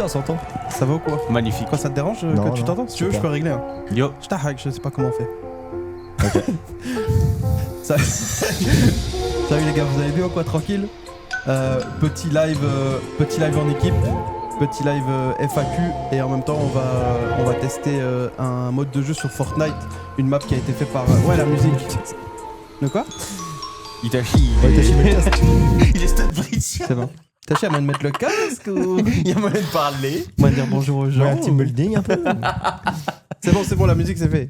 s'entend. Ça va ou quoi? Magnifique. Quoi, ça te dérange Non, que tu non, t'entends? Si tu veux, je super. peux régler. Hein. Yo. Je t'hack, je sais pas comment on fait. Ok. Salut les gars, vous allez bien ou quoi? Tranquille? Petit live en équipe. Petit live FAQ et en même temps on va tester un mode de jeu sur Fortnite, une map qui a été faite par ouais la musique. De quoi? Itachi, Ouais, Itachi, mets le casque. il est stade bridge. C'est bon. T'as chier à de mettre le casque ou Il y a moyen de parler. on va dire bonjour aux gens? Ouais, un team building un peu. C'est bon, la musique c'est fait.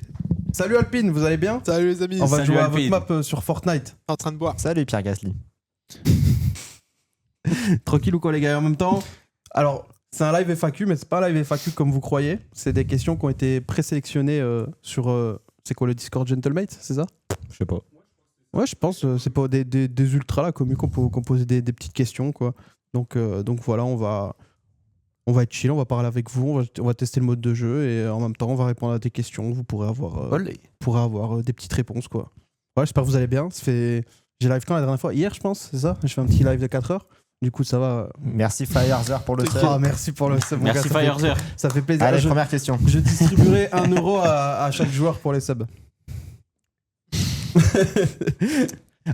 Salut Alpine, vous allez bien? Salut les amis, On va Salut jouer à Alpine. votre map sur Fortnite. en train de boire. Salut Pierre Gasly. Tranquille ou quoi les gars? Et en même temps, alors c'est un live FAQ mais c'est pas un live FAQ comme vous croyez. C'est des questions qui ont été présélectionnées sur c'est quoi le Discord Gentlemate, c'est ça? Je sais pas. Ouais, je pense c'est pas des ultras là commus qu'on pose des petites questions quoi. Donc voilà, on va être chill, on va parler avec vous, on va tester le mode de jeu et en même temps on va répondre à des questions. Vous pourrez avoir des petites réponses quoi. Ouais, j'espère que vous allez bien. J'ai live quand la dernière fois? Hier je pense, c'est ça? J'ai fait un petit live de 4 heures. Du coup ça va. Merci Firezer pour le sub. Ah, merci pour le sub. mon Merci gars, Firezer. ça fait plaisir. Allez, je première question. distribuerai 1 euro à chaque joueur pour les subs.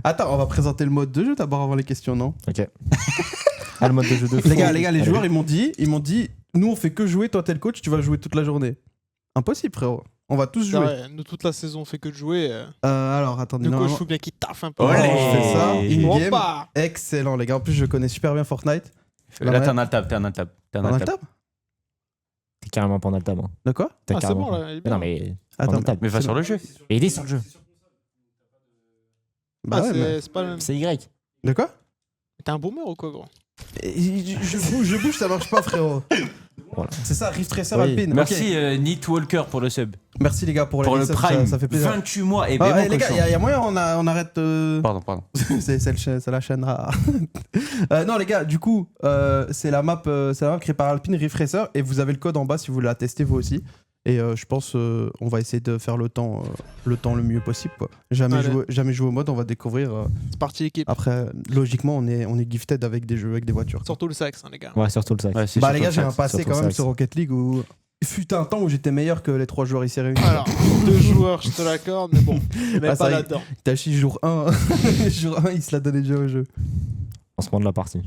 Attends, on va présenter le mode de jeu d'abord avant les questions, non? Ok. Ah, le mode de jeu de fou. Les gars, les Allez. joueurs, ils m'ont dit, nous on fait que jouer, toi t'es le coach, tu vas jouer toute la journée. Impossible, frérot. On va tous C'est jouer. vrai, nous toute la saison on fait que de jouer. Alors, attendez, Du coup, je normalement- faut bien qu'il taffe un peu. Oh, Olé. je fais ça, in-game. Hoppa. Excellent, les gars. En plus, je connais super bien Fortnite. Là, t'es un altab, t'es un altab. T'es un On a le altab. tab? T'es carrément pas en altab. Hein. De quoi? T'es Ah, c'est carrément bon pas. là, il est Mais bien. non, mais. Attends, en altab. Mais va sur le jeu. Et il est sur le jeu. Bah Ah, ouais, mais- c'est pas le même. C'est Y. De quoi? T'es un boomer ou quoi, gros? Je bouge, ça marche pas, frérot. Voilà. C'est ça, Rift Racer Oui. Alpine. Merci Ok. Neat Walker pour le sub. Merci les gars pour Pour les le subs, Prime. ça fait plaisir. 28 mois. Et Ah, ben les gars, il y a moyen, on arrête. Pardon. C'est la chaîne. Non, les gars, du coup, c'est la map créée par Alpine Rift Racer et vous avez le code en bas si vous voulez la tester vous aussi. Et je pense on va essayer de faire le temps le mieux possible. Quoi. Jamais joué au mode, on va découvrir. C'est parti l'équipe. Après, logiquement, on est gifted avec des jeux, avec des voitures. Surtout le sax, hein, les gars. Ouais, surtout le sac. Ouais, c'est Bah les surtout gars, j'ai ça. un passé surtout quand même ça, sur Rocket League où il fut un temps où j'étais meilleur que les 3 joueurs ici réunis. Alors, 2 joueurs, je te l'accorde, mais bon, mais Ah, ça pas y est. là-dedans. Tachi jour 1, jour 1, il se l'a donné déjà au jeu. Lancement de la partie.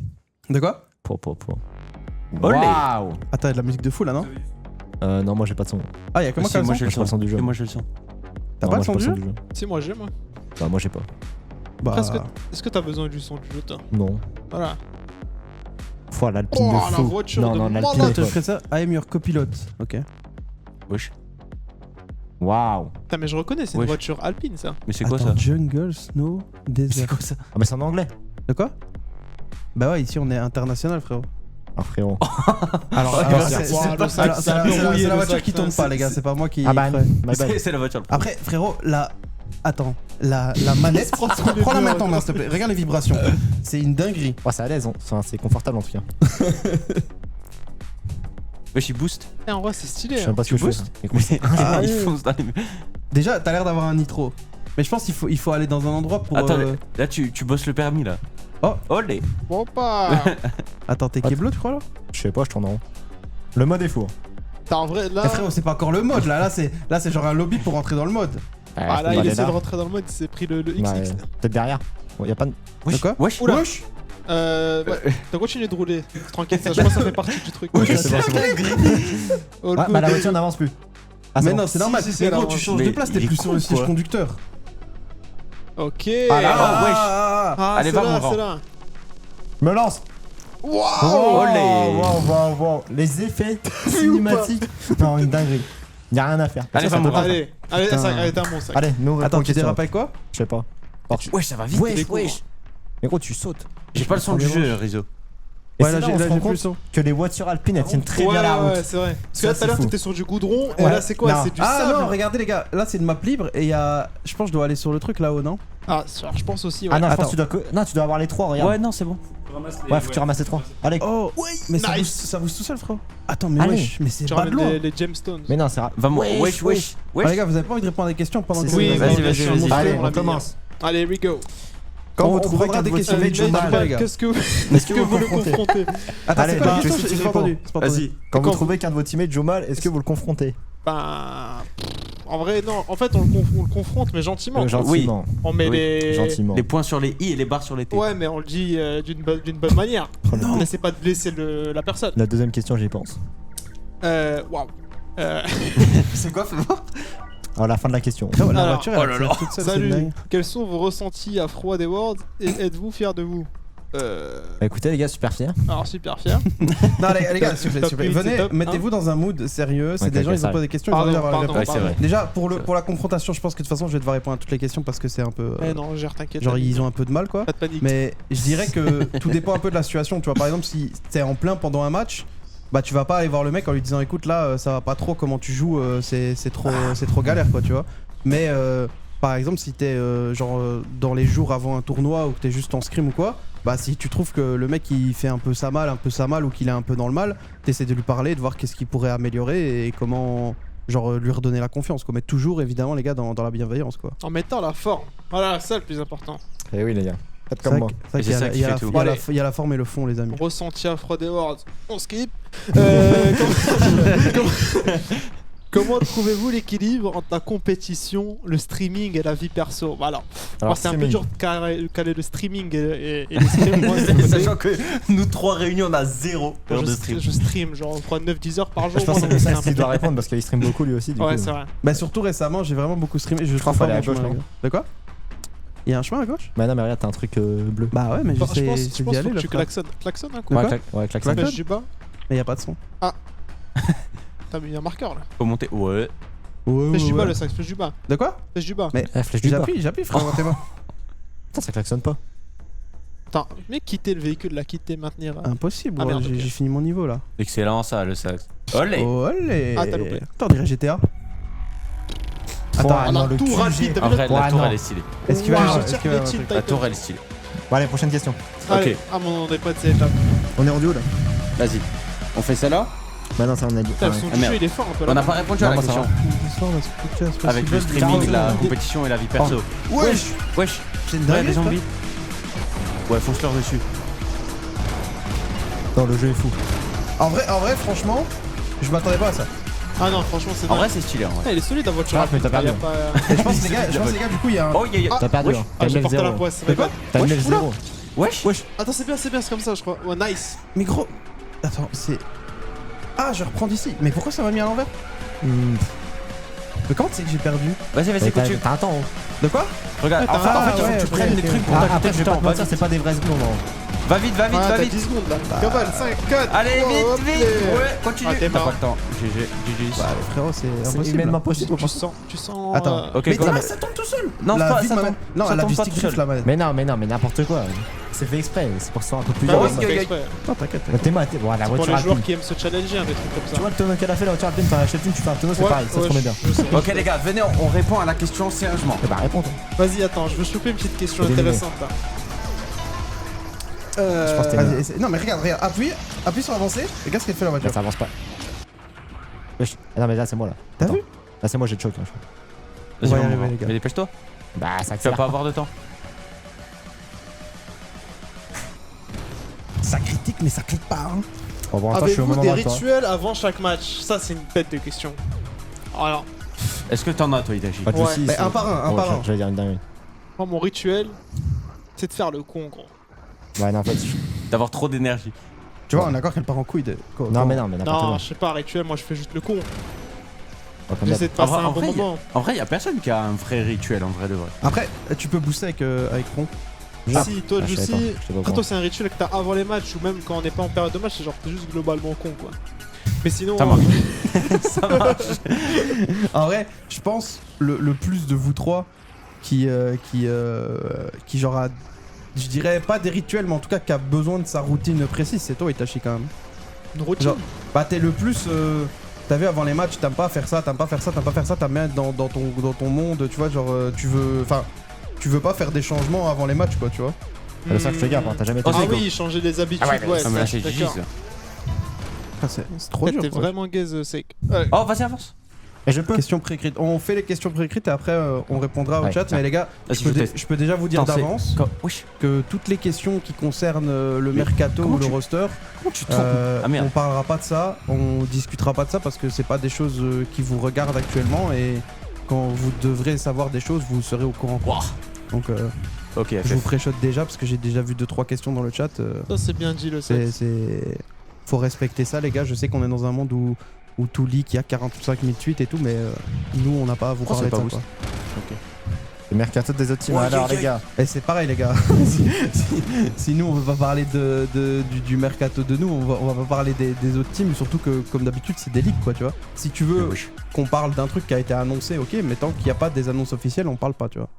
De quoi? Olé. Waouh. Attends, il y a de la musique de fou là, non? Non, moi j'ai pas de son. Ah, il y a comment Si, comme moi ça? j'ai le Moi, j'ai pas le son du jeu. Et moi j'ai le son. T'as Non, pas moi, le j'ai son du jeu? jeu. Si, moi j'ai, moi. Bah, moi j'ai pas. Bah, Est-ce que t'as besoin du son du jeu, toi? Non. Voilà. Faut l'Alpine Oh, de la fou. voiture Non, de non, malade. l'Alpine Toi, est tu folle. ferais ça? I am your copilot. Ok. Wesh. Waouh. Putain, mais je reconnais, c'est une Wesh. voiture alpine, ça. Mais c'est quoi Attends, ça? Jungle, Snow, C'est Desert. quoi ça? Ah, mais c'est en anglais. De quoi? Bah ouais, ici on est international, frérot. Ah, frérot. Alors, Ouais, alors, c'est- c'est wow, le sac, c'est un peu c'est rouillé, la le voiture sac, qui tourne ça, pas, les gars, c'est- c'est pas moi qui. Ah, bah, ferai. my bad. C'est la voiture. Après, frérot, Attends, la manette. Prends la main en main, s'il te plaît. Regarde les vibrations. C'est une dinguerie. Ouais, c'est à l'aise. Enfin, c'est confortable en tout cas. Wesh, il boost. Eh, en vrai, c'est Je stylé. sais Hein. même pas ce que je fais. boostes ça. Écoute, Ah, Il oui. fonce dans les. Déjà, t'as l'air d'avoir un nitro. Mais je pense qu'il faut aller dans un endroit pour. Attends, là tu bosses le permis là. Oh. Olé. Hoppa. Attends, t'es Keblo, tu crois là? Je sais pas, je tourne en rond. Le mode est fou. Hein. T'as en vrai, là. Eh, frérot, c'est pas encore le mode là. Là, c'est genre un lobby pour rentrer dans le mode. Ah, là, faut il aller essaie de rentrer dans le mode, il s'est pris le XX. Ouais, peut-être derrière. Bon, y a pas de. De quoi? Wesh. Oula. Wesh. Ouais, t'as continué de rouler. Tranquille, ça, je pense que ça fait partie du truc. Ok, c'est bon, c'est bon. All Ah, good. bah la voiture n'avance plus. Ah, Mais c'est non, bon. c'est normal. si, Mais gros, alors, tu changes mais de place, t'es il est plus sur con, le siège quoi. conducteur. Ok. Ah là, Ah, wesh. ah, ah. Allez, c'est va, là, mon grand. c'est là. Me lance. Waouh. Olé. Wow. Les effets cinématiques. Non, une dinguerie. Y'a rien à faire. Allez, Ça, va, ça mon te- grand. Allez, Putain. allez, t'es un bon sac. Allez, nous Attends, tu dérapes avec quoi? Je sais pas. Wesh, ça va vite. Wesh. Mais gros, tu sautes. J'ai pas le son du jeu, Rizzo. Et Ouais, c'est là, là, on se j'ai rend plus le compte son. que les voitures alpines, elles tiennent très bien la route. Ouais, c'est vrai. Parce que Ça, là, tout à c'est l'heure, fou. t'étais sur du goudron, et Ouais. là, c'est quoi? Non. C'est du Ah sable. non, regardez les gars, là c'est une map libre et il y a. Je pense que je dois aller sur le truc là-haut, non? Ah, je pense aussi, ouais. Ah non, je pense Attends. que tu dois avoir les trois, regarde. Ouais, non, c'est bon. Ouais, faut que tu ramasses les trois. Allez. Oh, mais ça, nice. ça bouge tout seul, frérot. Attends, mais Allez. wesh, mais c'est Tu pas de ramènes loin. les gemstones. Mais non, c'est rare. Va, wesh. Ah, les gars, vous avez pas envie de répondre à des questions pendant que C'est Oui, Vas-y, bien vas-y, sûr, vas-y. mon frère, Allez, on on l'a commence. mis. Allez, we go. Quand vous on trouvez prendra qu'un des de vos questions teammates de joue Joe mal, Mal, les gars. Qu'est-ce que vous que vous le confrontez confrontez? Attends, Allez, c'est quoi la bah, question? je sais J'ai qui pas répond. entendu. c'est pas entendu. Vas-y. Quand vous Quand trouvez qu'un de vos teammates joue mal, est-ce que vous le confrontez? Ben. En vrai, non. En fait, on le confronte, mais gentiment. Gentiment. On met Oui, les. Gentiment. Les points sur les i et les barres sur les t. Ouais, mais on le dit d'une bonne manière. Non. N'essaie pas de blesser la personne. La deuxième question, j'y pense. Waouh. C'est quoi, fais voir? Alors, la fin de la question. Non, la Alors, voiture, oh elle là accélère là. toute seule, c'est une Salut. dingue. Quels sont vos ressentis à froid des Worlds et êtes-vous fiers de vous? Bah, écoutez, les gars, super fier. Alors, super fier. Non, les gars, s'il vous plaît, Top huit, venez, c'est top, mettez-vous dans un mood sérieux. C'est Ok, des gens, ok, ils ça ont posé des questions, ils ont Pardon, envie d'avoir les pardon, réponses. Ouais, c'est vrai. Déjà, pour la confrontation, je pense que de toute façon, je vais devoir répondre à toutes les questions parce que c'est un peu. Eh non, gère, t'inquiète. Genre, ils ont un peu de mal, quoi. Pas de panique. Mais je dirais que tout dépend un peu de la situation. Tu vois, par exemple, si t'es en plein pendant un match, bah tu vas pas aller voir le mec en lui disant écoute là ça va pas trop comment tu joues, c'est trop galère quoi, tu vois. Mais par exemple si t'es dans les jours avant un tournoi ou que t'es juste en scrim ou quoi, bah si tu trouves que le mec il fait un peu ça mal ou qu'il est un peu dans le mal, t'essaies de lui parler, de voir qu'est-ce qu'il pourrait améliorer et comment lui redonner la confiance quoi. Mais toujours évidemment les gars dans la bienveillance quoi. En mettant la forme. Voilà, c'est ça le plus important. Eh oui, les gars. Faites C'est comme vrai moi. que- c'est vrai Et qu'il y a c'est ça la- qui fait il y a la- tout. il y a la forme et le fond les amis. Ressenti à froid des Worlds. On skip. Comment trouvez-vous l'équilibre entre la compétition, le streaming et la vie perso? Voilà. Moi, c'est un peu streaming. dur de caler le streaming et le stream. Moi, c'est le côté- Sachant que nous trois réunis, on a 0 heure de stream. je stream genre je crois 9-10 heures par jour. Je pense moi, que c'est donc ça qu'il un peu- doit répondre parce qu'il stream beaucoup lui aussi. Du Ouais, coup. c'est vrai. Bah surtout récemment j'ai vraiment beaucoup streamé. Je crois trouve pas qu'il faut aller mon à gauche, chemin, non les gars. De quoi? Il y a un chemin à gauche? Bah non, mais regarde, t'as un truc bleu. Bah ouais mais Je j'essaie pense d'y faut aller que là. tu frère. klaxonnes. Klaxonne un coup. quoi Ouais, klaxon. Klaxon. Fèche du bas. Mais y a pas de son. T'as mis un marqueur là. Faut monter. Ouais. Ouais, Fèche du bas le sac, fèche du bas. De quoi? Fèche du bas. Mais Eh, flèche du bas. j'appuie frère, t'es mort. Putain, ça klaxonne pas. Attends, mais quitter le véhicule là, quitter, maintenir. Impossible, Ah, ouais, merde, ok. j'ai fini mon niveau là. Excellent ça, le sax. Olé. Olé. Ah, t'as loupé. Attends, on dirait GTA. Attends, Ah non, le tout QG. rapide, t'as En vu vrai, Ouais, la tour non. elle est stylée. est-ce qu'il va y avoir- Wow, est-ce qu'il va y avoir un chill, truc La tour elle est stylée. Bon, allez, prochaine question. Allez. Ok. Ah mon on est pas de cette étape. On est rendu où là? Vas-y. On fait celle-là? Bah non, ça on a dit. Putain, le son Ah, du merde. jeu il est fort un peu On là. n'a pas répondu à Non, la moi, ça question. va. Avec le streaming, la compétition et la vie perso. Wesh. Wesh. C'est une Ouais, dinguerie, les ça. zombies. Ouais, fonce-leur dessus. Non, le jeu est fou. En vrai, franchement, je m'attendais pas à ça. Ah non, franchement c'est En dingue. vrai, c'est stylé en vrai. Ah, il est solide la voiture. Ah, mais t'as perdu. Il y a pas- Et je pense les gars, du coup il y a un. Oh, yeah, yeah. T'as perdu. Wesh. hein. Ah, T'as j'ai mis le porté la 0. poisse. De quoi? T'as mis le Wesh, 0. Wesh. Wesh. Attends, c'est bien, c'est comme ça, je crois. Ouais, nice. Mais gros. Attends, c'est. Ah, je reprends d'ici. Mais pourquoi ça m'a mis à l'envers? Mais comment c'est que j'ai perdu? Vas-y, vas-y, continue. T'as un temps. hein. De quoi? Regarde, Ah, enfin, en fait, il faut ouais, que tu ok, prennes les ok. trucs pour Ah, t'ajouter après, du je vais pas temps. te mentir, c'est pas des vrais secondes. hein. Va vite, va vite, Ah, va t'as vite. 10 secondes là. Cabal, 5, 4. Allez, vite, vite. Ouais, continue. Ah, t'es T'as mort. pas le temps. GG, GG. Bah, frérot, c'est C'est impossible. humainement possible. Tu sens. Attends. Ok, Mais go. non, mais ça tombe tout seul. Non, la c'est pas vie ça. de ma- Non, ça la tombe vie pas stick tout drift seul. la manette. Mais non, mais n'importe quoi. C'est fait exprès, c'est pour que ce soit un peu plus Bah dur. ouais, oui, c'est oui, fait oui. exprès. Non, t'inquiète. Bon, la Pour voiture les joueurs alpine. qui aiment se challenger, des trucs comme ça. Tu vois le tonneau qu'elle a fait la voiture alpine, t'as acheté le film, tu fais un tonneau, c'est Ouais, pareil, ça ouais, se remet bien. je sais. Ok, les gars, venez, on répond à la question sérieusement. Eh bah réponds toi. Vas-y, attends, je veux choper une petite question Éliminé. intéressante là. Je pense que t'es Vas-y, essaie. Non, mais regarde, appuie sur avancer. Regarde ce qu'elle fait la voiture. Là, ça avance pas. Wesh. Ah non, mais là, c'est moi là. T'as Attends. vu? Là, c'est moi, j'ai le choc là, je crois. Vas-y, On va y on arriver, va. les gars. Mais dépêche-toi. Bah, ça Tu vas accélère. pas avoir de temps. Ça critique, mais ça clique pas. Hein. Bon, bon, attends, je suis au Avez-vous moment des de toi. rituels avant chaque match? Ça, c'est une bête de question. Alors, Est-ce que t'en as, toi, Itachi? Pas de Ouais. soucis, Mais c'est- un par un, un Oh, par un. J'allais dire une dinguerie. moi, mon rituel, c'est de faire le con, gros. Ouais, non, en fait. D'avoir trop d'énergie. Tu vois, on est d'accord qu'elle part en couille de. Non, mais n'importe Non, quoi. je sais pas, rituel, moi, je fais juste le con. Oh, comme J'essaie de En passer vrai, un en bon vrai, moment. En vrai, y a personne qui a un vrai rituel, en vrai de vrai. Après, tu peux booster avec Ron. Si, toi, Ah, je savais Juicy, pas, j'étais pas au quand courant. toi, c'est un rituel que t'as avant les matchs ou même quand on n'est pas en période de match, c'est genre t'es juste globalement con, quoi. Mais sinon, Ça marche. Ça marche. En vrai, je pense le plus de vous trois qui genre a, je dirais pas des rituels, mais en tout cas qui a besoin de sa routine précise, c'est toi, Itachi quand même. une routine. Genre, bah t'es le plus. T'as vu avant les matchs, t'aimes pas faire ça, t'aimes pas faire ça, t'aimes bien être dans ton monde, tu vois, genre tu veux. Enfin, tu veux pas faire des changements avant les matchs, quoi, tu vois. C'est ça que je te garde, hein, t'as jamais été Oh, Ah c'est oui, changer les habitudes, Ah ouais, mais ouais, Ah, mais là, ça, c'est je suis GG, d'accord. ça. Ah, c'est trop dur. T'es quoi. vraiment gaze sec. Oh, vas-y, avance. Et je peux. Questions préécrites. On fait les questions préécrites et après on répondra au Ouais, chat. tiens. Mais les gars, Vas-y, je teste. je peux déjà vous dire Attends, c'est- d'avance Wesh, que toutes les questions qui concernent le mercato comment ou le tu- roster, comment tu te trompes Ah merde. on parlera pas de ça, on discutera pas de ça parce que c'est pas des choses qui vous regardent actuellement et quand vous devrez savoir des choses, vous serez au courant. Wouah. Donc Ok, je vous préchote déjà parce que j'ai déjà vu 2-3 questions dans le chat. Ça, c'est bien dit le sexe. Faut respecter ça les gars. Je sais qu'on est dans un monde où tout leak, il y a 45 000 tweets et tout, mais nous on n'a pas à vous Pourquoi parler de c'est ça. pas Quoi. Le mercato des autres teams. Ouais, Alors, ok, ok. les gars. Et c'est pareil les gars. si nous on veut pas parler du mercato de nous, on va pas parler des autres teams, surtout que comme d'habitude c'est des leaks quoi, tu vois. Si tu veux Wesh. qu'on parle d'un truc qui a été annoncé, ok, mais tant qu'il n'y a pas des annonces officielles, on parle pas, tu vois.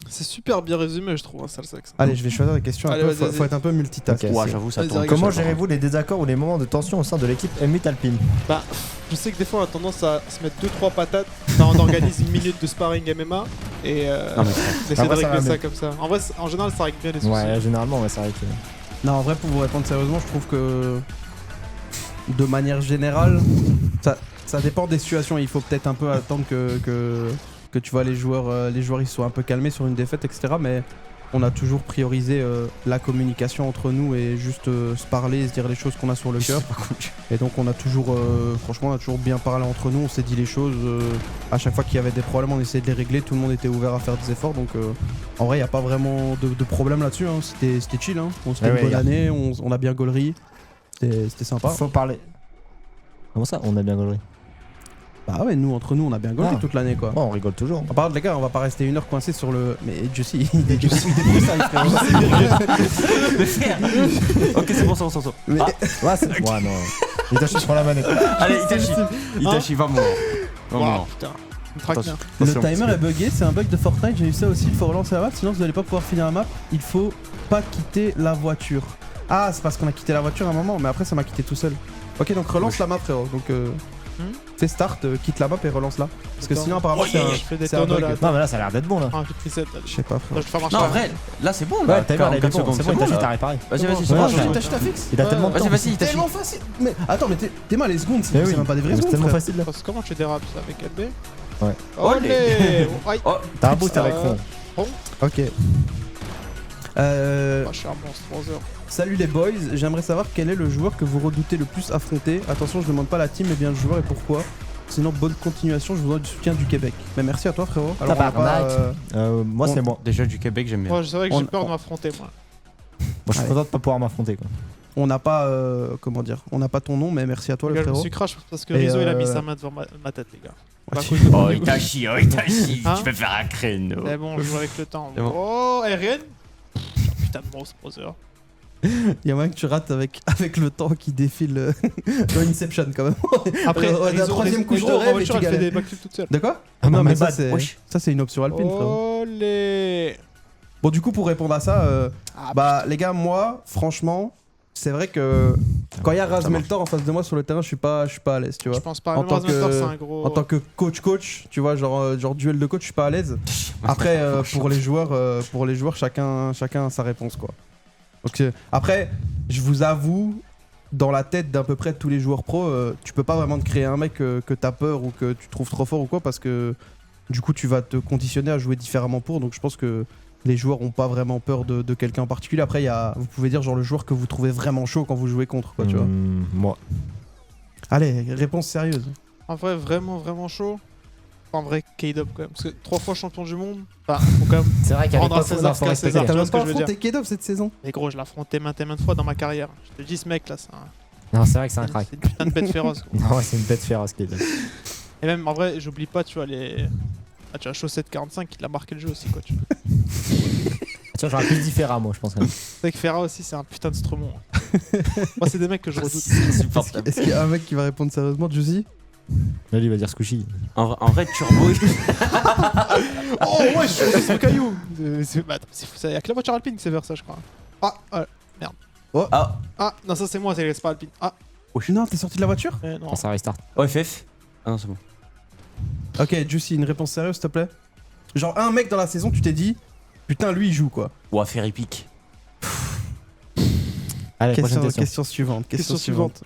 C'est super bien résumé, je trouve, hein, ça le sexe. Allez, je vais choisir des questions. Allez, un peu, vas-y, faut vas-y. être un peu multitask. Ok. Ouais, j'avoue, ça Vas-y, tourne. Rick. Comment tout seul, gérez-vous les désaccords ou les moments de tension au sein de l'équipe M8 Alpine? Bah, je sais que des fois on a tendance à se mettre 2-3 patates quand on organise une minute de sparring MMA et Non, mais frère. on essaie de Après, ça régler va ça bien. comme ça. En vrai, en général, ça règle bien les soucis. Ouais, généralement, ouais, c'est vrai que. Non, en vrai, pour vous répondre sérieusement, je trouve que de manière générale, ça dépend des situations. Il faut peut-être un peu attendre que tu vois les joueurs ils soient un peu calmés sur une défaite, etc. Mais on a toujours priorisé la communication entre nous et juste se parler et se dire les choses qu'on a sur le cœur. Et donc on a toujours, franchement, on a toujours bien parlé entre nous. On s'est dit les choses. À chaque fois qu'il y avait des problèmes, on essayait de les régler. Tout le monde était ouvert à faire des efforts. Donc en vrai, il n'y a pas vraiment de problème là-dessus. Hein. C'était chill. Hein. C'était Ouais, une bonne ouais, année. On a bien gaulerie. C'était sympa. Faut parler. Comment ça? On a bien gaulerie. Bah ouais, nous, entre nous, on a bien gaulerie Ah. toute l'année quoi. Bon, on rigole toujours. Par contre, les gars, on va pas rester une heure coincé sur le. Mais Jussi, il est ça, Ok, c'est bon, c'est bon. Mais- Ouais, c'est. Ouais, non. Itachi, je prends la manette. Allez, Itachi, va mourir. Va Wow, mourir. putain. Me traque bien. Le Attention, timer parce est bugué, c'est un bug de Fortnite, j'ai eu ça aussi, il faut relancer la map, sinon vous allez pas pouvoir finir la map, il faut pas quitter la voiture. Ah, c'est parce qu'on a quitté la voiture à un moment, mais après ça m'a quitté tout seul. Ok, donc relance Oui. la map frérot, donc fais start, quitte la map et relance-la. Parce que Attends. sinon apparemment c'est un, Je fais des c'est un tonneaux bug. là. Non, mais là, ça a l'air d'être bon là. Ah, vite reset. Là. Je sais pas Là, frérot. je te fais marcher. Non, en vrai, là c'est bon. Là, Ouais, timer, il est 44 bon. secondes, C'est bon, Itachi, t'as réparé. Vas-y, vas-y, Ouais, c'est bon. ouais, je- Itachi, t'as fixe. Il a tellement de temps. Vas-y, Itachi. Tellement facile. Mais attends, mais t'es mal les secondes, Mais c'est oui, même pas des vraies c'est secondes tellement frère. facile là. Parce que comment tu dérapes ça avec LB? Ouais. Olé. Aïe. Oh, T'as un boost avec fond. Ok. Ah, je suis un monstre, 3 heures. Salut les boys, j'aimerais savoir quel est le joueur que vous redoutez le plus affronter. Attention, je demande pas la team mais bien le joueur et pourquoi. Sinon, bonne continuation, je vous donne du soutien du Québec. Mais merci à toi frérot. Alors, on a pas, Moi, c'est moi. déjà du Québec, j'aime bien. Moi, c'est vrai que j'ai On- peur de m'affronter, moi. Moi, je suis Ouais. content de pas pouvoir m'affronter quoi. on n'a pas, comment dire, on n'a pas ton nom, mais merci à toi le Regarde, je me frérot. suis crash parce que Et, Rizzo il a mis sa main devant ma tête, les gars. Ouais, Pas à cause de Oh, mon ego. Itachi, Hein tu peux faire un créneau. C'est bon, je joue avec le temps. C'est bon. Oh, Ariane. Putain de monstre, brother. Il y a moyen que tu rates avec le temps qui défile dans Inception quand même. Après, la Rizzo, troisième couche de en rêve et voiture, tu elle fait galères. des backflips toute seule. De quoi Ah, Non non, mais mais ça bad. c'est Wesh. ça c'est une option alpine frérot. Olé. Bon du coup pour répondre à ça, Ah, bah les gars moi franchement c'est vrai que quand il y a Razmeltor en face de moi sur le terrain je suis pas à l'aise tu vois. je pense pas. En Même tant que- Razmetor, c'est un gros. En tant que coach, tu vois, genre duel de coach, je suis pas à l'aise. Après, pour les joueurs, chacun a sa réponse, quoi. Donc, après, je vous avoue, dans la tête d'à peu près tous les joueurs pro, tu peux pas vraiment te créer un mec que t'as peur ou que tu trouves trop fort ou quoi, parce que du coup, tu vas te conditionner à jouer différemment pour. Donc, je pense que les joueurs ont pas vraiment peur de quelqu'un en particulier. Après, vous pouvez dire genre le joueur que vous trouvez vraiment chaud quand vous jouez contre, quoi, tu vois. Moi. Allez, réponse sérieuse. En vrai, vraiment, vraiment chaud. En vrai, K-Dub quand même. Parce que 3 fois champion du monde. Enfin, faut quand même. C'est vrai qu'elle est Rendre à pas César faux ce qu'à respecter. César. T'as vois même ce que pas je veux dire. affronté K-Dub cette saison. Mais gros, je l'ai affronté maintes et maintes fois dans ma carrière. Je te dis, ce mec là, c'est un. Non, c'est vrai que c'est un crack. C'est une putain de bête féroce. Gros. Non, ouais, c'est une bête féroce qui est là. Et même en vrai, j'oublie pas, tu vois, les. Ah, tu vois, Chaussette 45, il a marqué le jeu aussi, quoi. Tu vois. Tiens, j'aurais plus dit Ferra, moi, je pense. C'est vrai que Ferra aussi, c'est un putain de strumon. Moi, c'est des mecs que je redoute. C'est insupportable. Est-ce qu'il y a un mec qui va répondre sérieusement, Juicy? Là, lui, il va dire Squishy. En vrai, Turbo. Oh, ouais, je suis sur le caillou. Bah, attends, il y a que la voiture alpine qui sait faire ça, je crois. Ah, Ah, non, ça c'est moi, c'est pas alpine. Ah, Non, t'es sorti de la voiture? non. Quand ça restart. OFF. Ah non, c'est bon. Ok, Juicy, une réponse sérieuse, s'il te plaît. Genre, un mec dans la saison, tu t'es dit, putain, lui, il joue quoi. Ou à faire épique. Allez, prochaine Question question. suivante. Question suivante.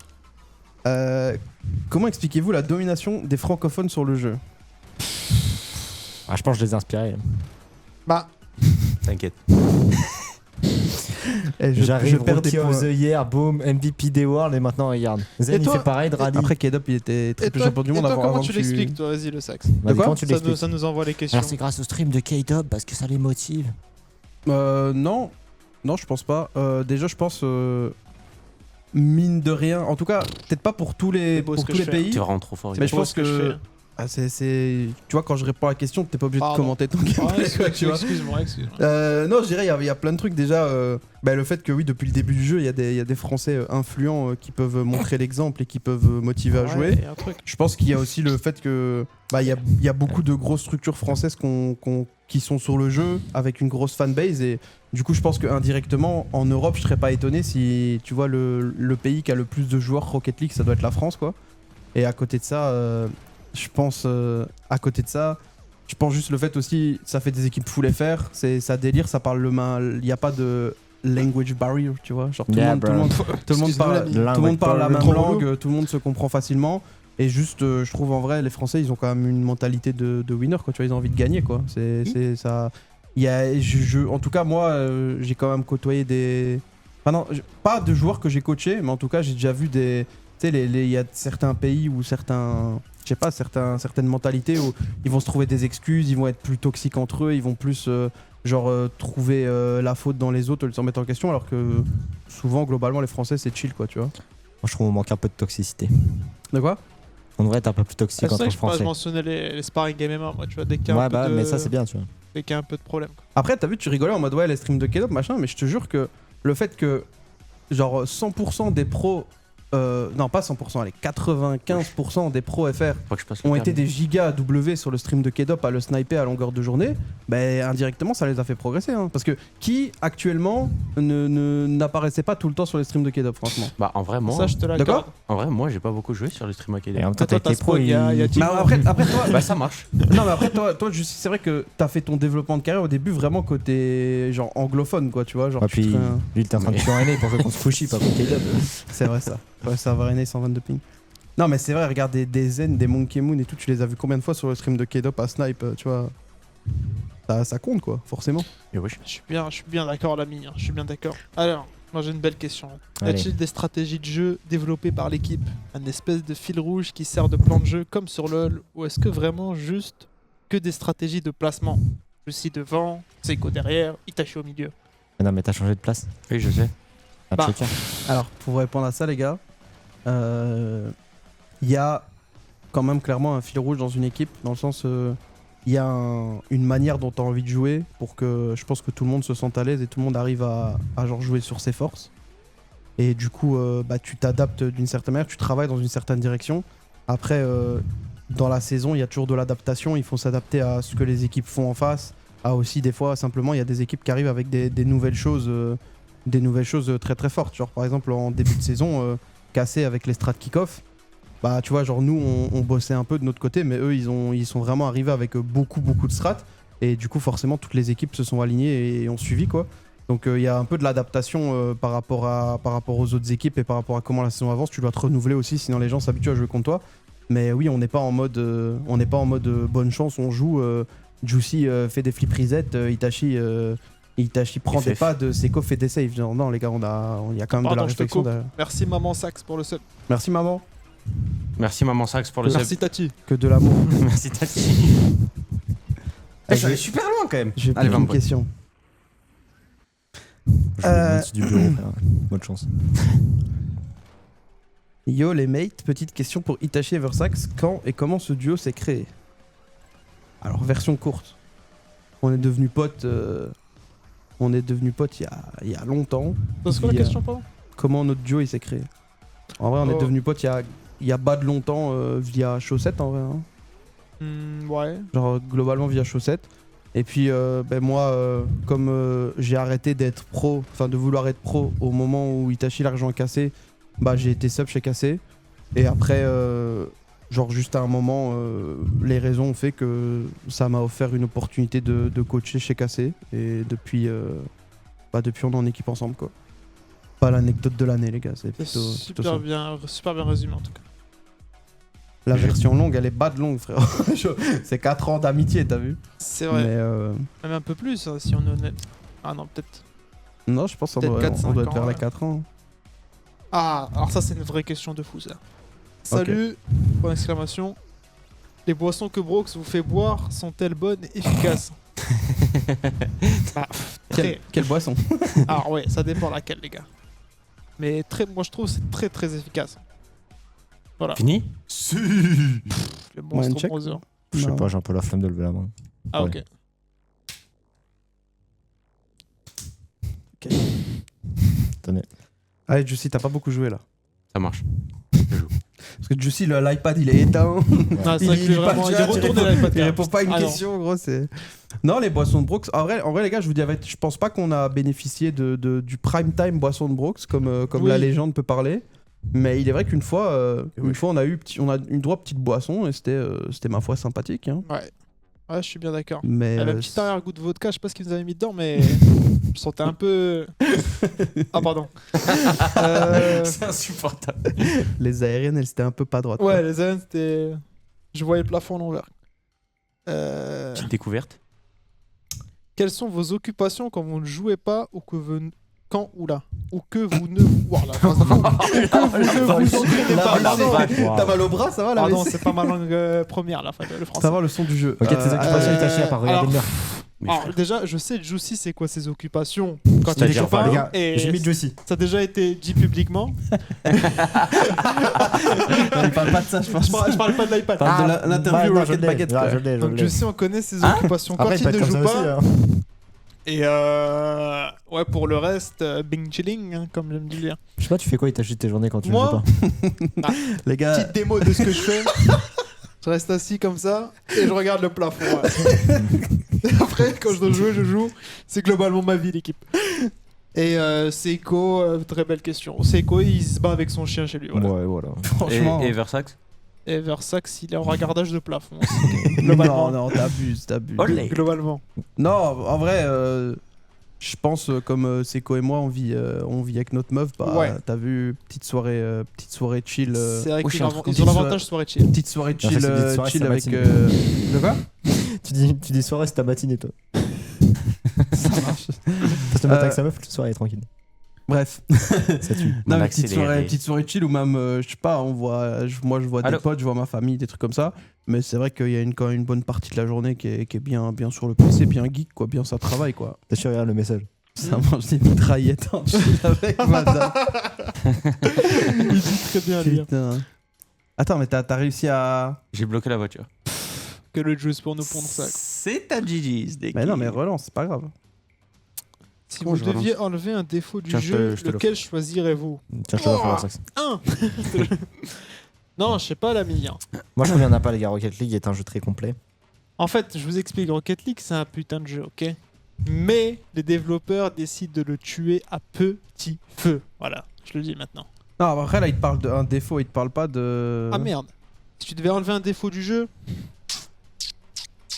Comment expliquez-vous la domination des francophones sur le jeu? Ah, je pense que je les ai inspirés. Bah, T'inquiète. J'arrive, perds des Rookie of points. the Year, boom, MVP des Worlds et maintenant regarde. Zen Et il toi fait pareil, Dradi. Après, K-Dop, il était et triple toi, champion du monde avant comment avant tu que l'expliques, toi? Vas-y, le sax. Vas-y, quoi comment tu Ça l'expliques? ça nous envoie les questions. Alors c'est grâce au stream de K-Dub parce que ça les motive. Non, non, je pense pas. Déjà, je pense mine de rien. En tout cas, peut-être pas pour tous les, C'est beau pour ce que tous je les fais, hein. pays. Tu rentres trop fort. Mais je beau pense ce que je que fais. tu vois, quand je réponds à la question, t'es pas obligé de Pardon. commenter ton gameplay, quoi, tu vois. Excuse-moi. Non, je dirais, il y a plein de trucs déjà. Le fait que oui, depuis le début du jeu, il y a des Français influents qui peuvent montrer l'exemple et qui peuvent motiver à jouer. Et un truc. Je pense qu'il y a aussi le fait que il y a beaucoup de grosses structures françaises qui sont sur le jeu avec une grosse fanbase et du coup je pense que indirectement en Europe je serais pas étonné si tu vois le pays qui a le plus de joueurs Rocket League ça doit être la France quoi. Et à côté de ça je pense juste le fait aussi ça fait des équipes full FR, ça délire, ça parle le main, il y a pas de language barrier, tu vois, genre tout le monde parle la même langue, tout le monde se comprend facilement. Et juste, je trouve en vrai, les Français, ils ont quand même une mentalité de winner, quoi. Tu vois, ils ont envie de gagner, quoi. C'est ça. Il y a, en tout cas, moi, j'ai quand même côtoyé des. Enfin, non, pas de joueurs que j'ai coachés, mais en tout cas, j'ai déjà vu des. Tu sais, il y a certains pays ou certains. Je sais pas, certaines mentalités où ils vont se trouver des excuses, ils vont être plus toxiques entre eux, ils vont plus. Trouver la faute dans les autres, les remettre en question, alors que souvent, globalement, les Français, c'est chill, quoi, tu vois. Moi je trouve qu'on manque un peu de toxicité. De quoi? On devrait être un peu plus toxique C'est ça entre que je Français. mentionnais les sparring MMA, moi, tu vois, dès qu'il y a Ouais, un peu de... mais ça c'est bien, tu vois. dès qu'il y a un peu de problème. Quoi. Après, t'as vu, tu rigolais en mode ouais, les streams de K-Dop, machin, mais je te jure que le fait que, genre, 100% des pros. Non, pas 100%, allez, 95% des pros FR Faut que je passe le ont câble. été des gigas W sur le stream de K-Dop à le sniper à longueur de journée, bah indirectement ça les a fait progresser. Hein. Parce que qui actuellement n'apparaissait pas tout le temps sur les streams de K-Dop, franchement? Bah en vrai moi, Ça, je te l'accorde. D'accord. en vrai moi j'ai pas beaucoup joué sur les streams Et en Academy. même temps, Toi, avec les t'as pros, spawn, il y a Mais Timo. après toi, Bah ça marche. non mais après toi c'est vrai que t'as fait ton développement de carrière au début vraiment côté genre anglophone quoi, tu vois, genre Et tu puis, te- lui, il était en train de QA pour jouer contre Fushi, pas contre K-Dub. C'est vrai ça. Ouais, ça va René 122 ping. Non mais c'est vrai, regarde des Zen, des Monkey Moon et tout, tu les as vus combien de fois sur le stream de K-Dop à snipe, tu vois. Ça compte quoi, forcément. Et wesh. Je suis bien d'accord, l'ami. Je suis bien d'accord. Alors, moi, j'ai une belle question. Y Allez. a-t-il des stratégies de jeu développées par l'équipe? Un espèce de fil rouge qui sert de plan de jeu comme sur LoL? Ou est-ce que vraiment juste que des stratégies de placement? Lucie devant, Seiko derrière, Itachi au milieu. Mais non, mais t'as changé de place. Oui je sais. Ah, Bah. checker. Alors pour répondre à ça les gars, il y a quand même clairement un fil rouge dans une équipe, dans le sens il y a une manière dont tu as envie de jouer pour que je pense que tout le monde se sente à l'aise et tout le monde arrive à genre jouer sur ses forces. Et du coup, tu t'adaptes d'une certaine manière, tu travailles dans une certaine direction. Après, dans la saison, il y a toujours de l'adaptation, il faut s'adapter à ce que les équipes font en face. À aussi, des fois, simplement, il y a des équipes qui arrivent avec des nouvelles choses très très fortes. Genre, par exemple, en début de saison, cassé avec les strats kick-off. Bah, tu vois, genre nous, on bossait un peu de notre côté, mais eux, ils sont vraiment arrivés avec beaucoup de strats. Et du coup, forcément, toutes les équipes se sont alignées et ont suivi, quoi. Donc, il y a un peu de l'adaptation par rapport aux autres équipes et par rapport à comment la saison avance. Tu dois te renouveler aussi, sinon les gens s'habituent à jouer contre toi. Mais oui, on n'est pas en mode, bonne chance, on joue. Juicy fait des flip reset, Itachi prend FF. des pads, Seiko fait des saves. Genre, non, les gars, il y a quand même de la Pardon, je te réflexion. coupe. derrière. Merci maman Sax pour le sub. Merci, maman. Merci maman Sax pour le sub. Merci Tati. Que de l'amour. Merci Tati. Ah, Je suis allé super loin quand même. J'ai Allez, plus 20 une points. question. Je vais me mettre du bureau, frère. Bonne chance. Yo les mates, petite question pour Itachi et Versax. Quand et comment ce duo s'est créé? Alors, version courte. On est devenus potes il y a longtemps. C'est quoi la Via- question, pardon? Comment notre duo il s'est créé? En vrai, on est Oh. devenus potes il y a bas de longtemps via Chaussette en vrai. Hein. Ouais. Genre globalement via Chaussette. Et puis moi, comme j'ai arrêté d'être pro, enfin de vouloir être pro au moment où Itachi l'argent a cassé, bah j'ai été sub chez Cassé. Et après, genre juste à un moment, les raisons ont fait que ça m'a offert une opportunité de coacher chez Cassé. Et depuis on est en équipe ensemble quoi. Pas l'anecdote de l'année les gars, c'est C'est plutôt ça. super bien résumé en tout cas. La version longue, elle est bad longue, frère. C'est 4 ans d'amitié, t'as vu? C'est vrai. Mais Même un peu plus, hein, si on est honnête. Ah non, peut-être. non, je pense qu'on Peut-être doit, 4, on doit 5 être vers ans, les ouais. 4 ans. Ah, alors ça, c'est une vraie question de fou, ça. Salut, point d'exclamation. Les boissons que Brox vous fait boire sont-elles bonnes et efficaces? Bah, Quelle boisson? Alors ouais, ça dépend laquelle, les gars. Mais moi, je trouve que c'est très très efficace. Voilà. Fini? Le Moyen monstre check. browser. Je sais Non. pas, j'ai un peu la flemme de lever la main. Ah, Ouais. ok. Tenez. Allez, Juicy, t'as pas beaucoup joué là. Ça marche. Parce que Juicy, l'iPad il est éteint. Ah, c'est vrai que vraiment, il est retourné l'iPad. Il répond pas à une Ah, non. question, gros. C'est. Non, les boissons de Brooks. En vrai, les gars, je vous dis, je pense pas qu'on a bénéficié du prime time boisson de Brooks comme Oui. la légende peut parler. Mais il est vrai qu'une fois, on a eu une droit petite boisson et c'était ma foi sympathique. Hein. Ouais, je suis bien d'accord. Mais Elle a un petit arrière-goût de vodka, je sais pas ce qu'ils nous avaient mis dedans, mais je sentais un peu. Ah, pardon. C'est insupportable. les aériennes, elles étaient un peu pas droites. Ouais, quoi. les aériennes, c'était. Je voyais le plafond à l'envers. Petite découverte. Quelles sont vos occupations quand vous ne jouez pas ou que vous. Quand ou là ou que vous ne. Voilà, que vous ne vous entraînez La pas. vache. Pardon. T'as mal au bras, ça va là Pardon, c'est pas ma langue première, là, le français. Ça va le son du jeu. Ok, tes occupations, il t'a chié à part regarder le mur. Alors, déjà, je sais, Juicy, c'est quoi ses occupations quand il est C'est-à-dire, copain. les gars, Et j'ai mis Josie. ça a déjà été dit publiquement. Non, il parle pas de ça, je pense. Je parle pas de l'iPad. Parle de l'interview Rocket Baguette. Ah, quoi. je l'ai, je Donc, l'ai. Jucy, on connaît ses occupations quand Après, il il peut ne être comme joue ça pas. aussi. hein. Et ouais, pour le reste, bing chilling, hein, comme j'aime dire. Je sais pas, tu fais quoi? Il t'agite tes journées quand tu ne Moi, joues pas? Les gars, petite démo de ce que je fais. Je reste assis comme ça et je regarde le plafond. Ouais. Et après, quand je dois jouer, je joue. C'est globalement ma vie, l'équipe. Et Seiko, très belle question. Seiko, il se bat avec son chien chez lui. Voilà. Ouais, voilà. franchement. Et Versax? Et Versax, il est en regardage de plafond. aussi. Globalement. Non, t'abuses. Olé. Globalement. Non, en vrai, je pense comme Seiko et moi, on vit avec notre meuf. Bah, Ouais. t'as vu, petite soirée chill. C'est vrai oui, qu'ils je suis un ont truc ils ont l'avantage soirée chill. Petite soirée En fait, chill, c'est des soirées, chill c'est avec. matinée. De quoi Tu dis soirée, c'est ta matinée, toi. Ça marche. Passe le matin avec sa meuf, la soirée est tranquille. Bref. Ça tue. Non, mais Accéléré. petite soirée chill ou même, je sais pas, moi je vois des Allô potes, je vois ma famille, des trucs comme ça. Mais c'est vrai qu'il y a quand même une bonne partie de la journée qui est bien sur le PC, bien geek, quoi, bien ça travaille, quoi. T'as su, regarde le message. Ça mange des mitraillettes en chill avec madame. Il dit très bien, lui. Putain. Attends, mais t'as réussi à. J'ai bloqué la voiture. Que le jeu pour nous pondre ça. C'est à Gigi's. Mais non, mais relance, c'est pas grave. Si Comment vous je deviez enlever un défaut du Tiens, jeu, je te lequel choisirez-vous? Tiens, je te l'offre, Versax. Non, je sais pas l'ami. Hein. Moi, je reviens pas, les gars. Rocket League est un jeu très complet. En fait, je vous explique, Rocket League, c'est un putain de jeu, ok? Mais les développeurs décident de le tuer à petit feu. Voilà, je le dis maintenant. Non, après là, il te parle d'un défaut, il te parle pas de. Ah merde. Si tu devais enlever un défaut du jeu,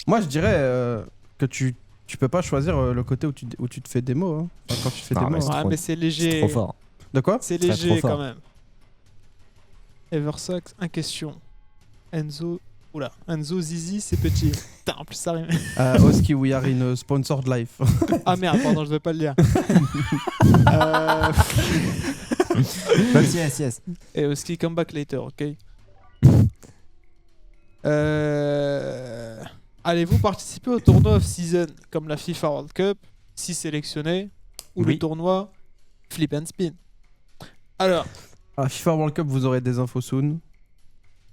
Moi, je dirais que tu peux pas choisir le côté où tu te fais démo. Hein. Enfin, quand tu fais Non, démo. mais c'est hein. ouais, trop- mais c'est C'est léger. trop fort. De quoi C'est Très, léger trop fort. quand même. Eversax, une question. Enzo. Oula, Enzo Zizi, c'est petit. Putain, en plus ça rime. Oski, we are in a sponsored life. Ah merde, pardon, je devais pas le lire. Yes. Et Oski, come back later, ok? Allez-vous participer au tournoi off-season comme la FIFA World Cup, si sélectionné, ou Oui. le tournoi Flip and Spin? Alors, À FIFA World Cup, vous aurez des infos soon.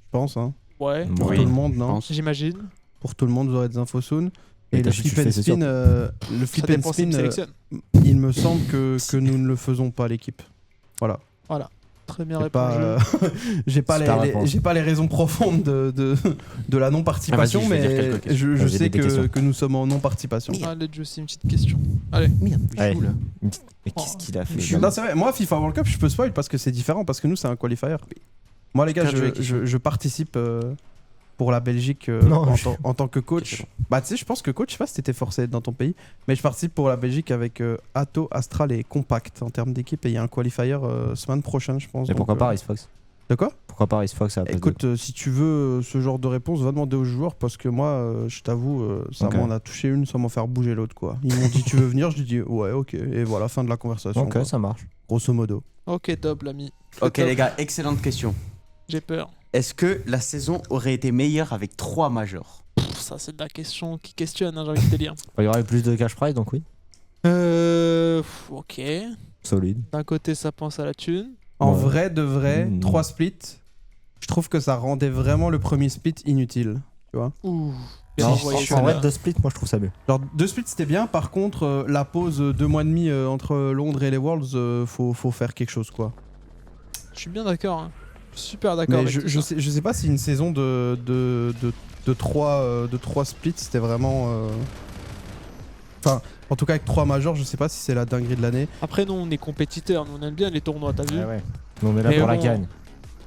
Je pense, hein. ouais, Pour Oui, tout le monde, je non pense. j'imagine. Pour tout le monde, vous aurez des infos soon. Et Et t'as le su que flip tu and fais, c'est sûr. spin, le Ça flip and dépend s'il spin, me sélectionne. il me semble que nous ne le faisons pas à l'équipe. Voilà. Très bien J'ai répondu. pas, j'ai pas, Super réponse. j'ai pas les raisons profondes de la non-participation, Ah, vas-y, je vais dire mais quelques questions. je Vas-y, sais des questions. que nous sommes en non-participation. Allez, Josie, une petite question. Allez. Merde, Allez. joue là. Mais qu'est-ce qu'il a fait? Je- Non, c'est vrai, moi FIFA World Cup, je peux spoil parce que c'est différent, parce que nous c'est un qualifier. Moi les gars, Quel jeu qui je participe pour la Belgique Non, en tant que coach. Ok, Bah tu sais, je pense que coach, je sais pas si t'étais forcé d'être dans ton pays, mais je participe pour la Belgique avec Atto, Astral et Compact en termes d'équipe, et il y a un qualifier semaine prochaine, je pense. Et pourquoi donc, pas, Ice Fox? De quoi? Pourquoi pas Ice Fox à la place Écoute, si tu veux ce genre de réponse, va demander aux joueurs parce que moi, je t'avoue, ça Ok. m'en a touché une sans m'en faire bouger l'autre, quoi. Ils m'ont dit tu veux venir, je lui dis ouais, ok. Et voilà, fin de la conversation. Ok, quoi. ça marche. Grosso modo. Ok, top, l'ami. Ok, Top. les gars, excellente question. J'ai peur. Est-ce que la saison aurait été meilleure avec 3 majors? Ça, c'est de la question qui questionne, hein, j'ai envie de te dire. Il y aurait plus de cash prize, donc oui. Ok. Solide. D'un côté, ça pense à la thune. En Ouais. vrai de vrai, Mmh. 3 splits, je trouve que ça rendait vraiment le premier split inutile. Ouh. Non, Envoyé en ça vrai, là. 2 splits, moi je trouve ça mieux. Genre 2 splits c'était bien, par contre la pause 2 mois et demi entre Londres et les Worlds, faut faire quelque chose quoi. Je suis bien d'accord. Hein. Super d'accord. Mais avec je, tout je ça. sais, je sais pas si une saison de 3 splits c'était vraiment... Enfin, en tout cas avec 3 majors, je sais pas si c'est la dinguerie de l'année. Après, nous, on est compétiteurs. Nous, on aime bien les tournois, t'as vu? Ouais. Nous, on est là Mais pour la bon, gagne.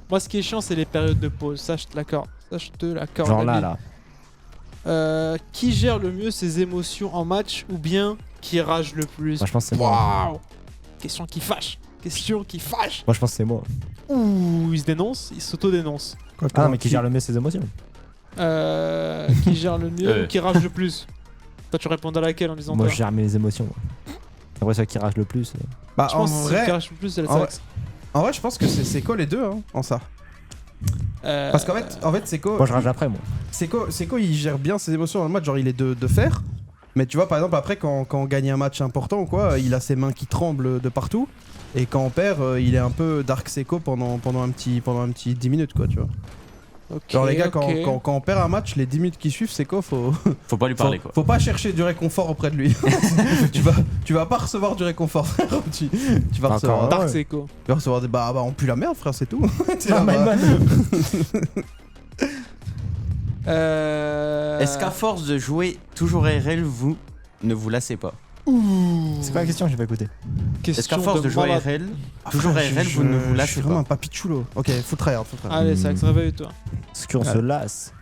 Moi, ce qui est chiant, c'est les périodes de pause. Ça, je te l'accorde. Ça, je te l'accorde. Genre l'ami. là. Qui gère le mieux ses émotions en match ou bien qui rage le plus? Moi je pense que c'est moi. Waouh! Question qui fâche. Question qui fâche. Moi je pense que c'est moi. Ouh, il se dénonce, il s'auto-dénonce. Ah non, mais qui gère le mieux ses émotions. Qui gère le mieux ou qui rage le plus? Toi, tu réponds à laquelle en disant Moi toi? je gère mes émotions. Après, celui qui rage le plus. Bah Je en pense que celui qui vrai, rage le plus, c'est le en sax. en vrai, je pense que c'est Seco les deux hein, en ça. Parce qu'en fait Seco... Moi je rage après, moi. Seco il gère bien ses émotions dans le match, genre il est de fer. Mais tu vois par exemple après quand on gagne un match important ou quoi, il a ses mains qui tremblent de partout. Et quand on perd, il est un peu Dark Seco pendant un petit 10 minutes quoi tu vois. Ok, Genre les gars ok. quand on perd un match, les 10 minutes qui suivent Seco faut Faut pas lui parler, quoi. faut pas chercher du réconfort auprès de lui. tu vas pas recevoir du réconfort frère. tu vas Encore, recevoir, Dark ouais. Seco. tu vas recevoir des bah on pue la merde frère c'est tout. T'es Ah, là, bah, Est-ce qu'à force de jouer toujours RL, vous ne vous lassez pas? C'est quoi la question? J'ai pas écouté. Est-ce qu'à force de jouer malade. RL, toujours frère, RL, vous ne vous je suis lâchez vraiment pas? un papy chulo. Ok, faut tryhard. Allez, Sax, réveille-toi. Est-ce qu'on se lasse?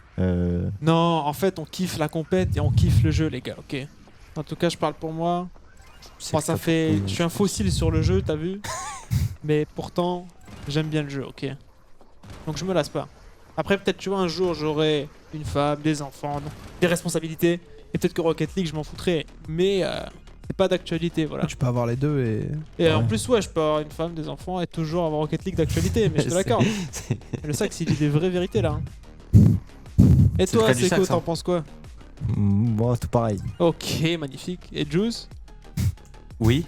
Non, en fait, on kiffe la compète et on kiffe le jeu, les gars, ok? En tout cas, je parle pour moi. Moi, ça fait. Je suis un fossile sur le jeu, t'as vu? Mais pourtant, j'aime bien le jeu, ok? Donc, je me lasse pas. Après, peut-être, tu vois, un jour, j'aurai une femme, des enfants, des responsabilités. Et peut-être que Rocket League, je m'en foutrais. Mais c'est pas d'actualité, voilà. Tu peux avoir les deux et. Et en Ouais. plus, ouais, je peux avoir une femme, des enfants et toujours avoir Rocket League d'actualité. Mais je te l'accorde. Le sax, il dit des vraies vérités là. hein. Et C'est le toi, cas du Seco, sax, t'en hein. penses quoi? Moi, tout pareil. Ok, magnifique. Et Juice? Oui.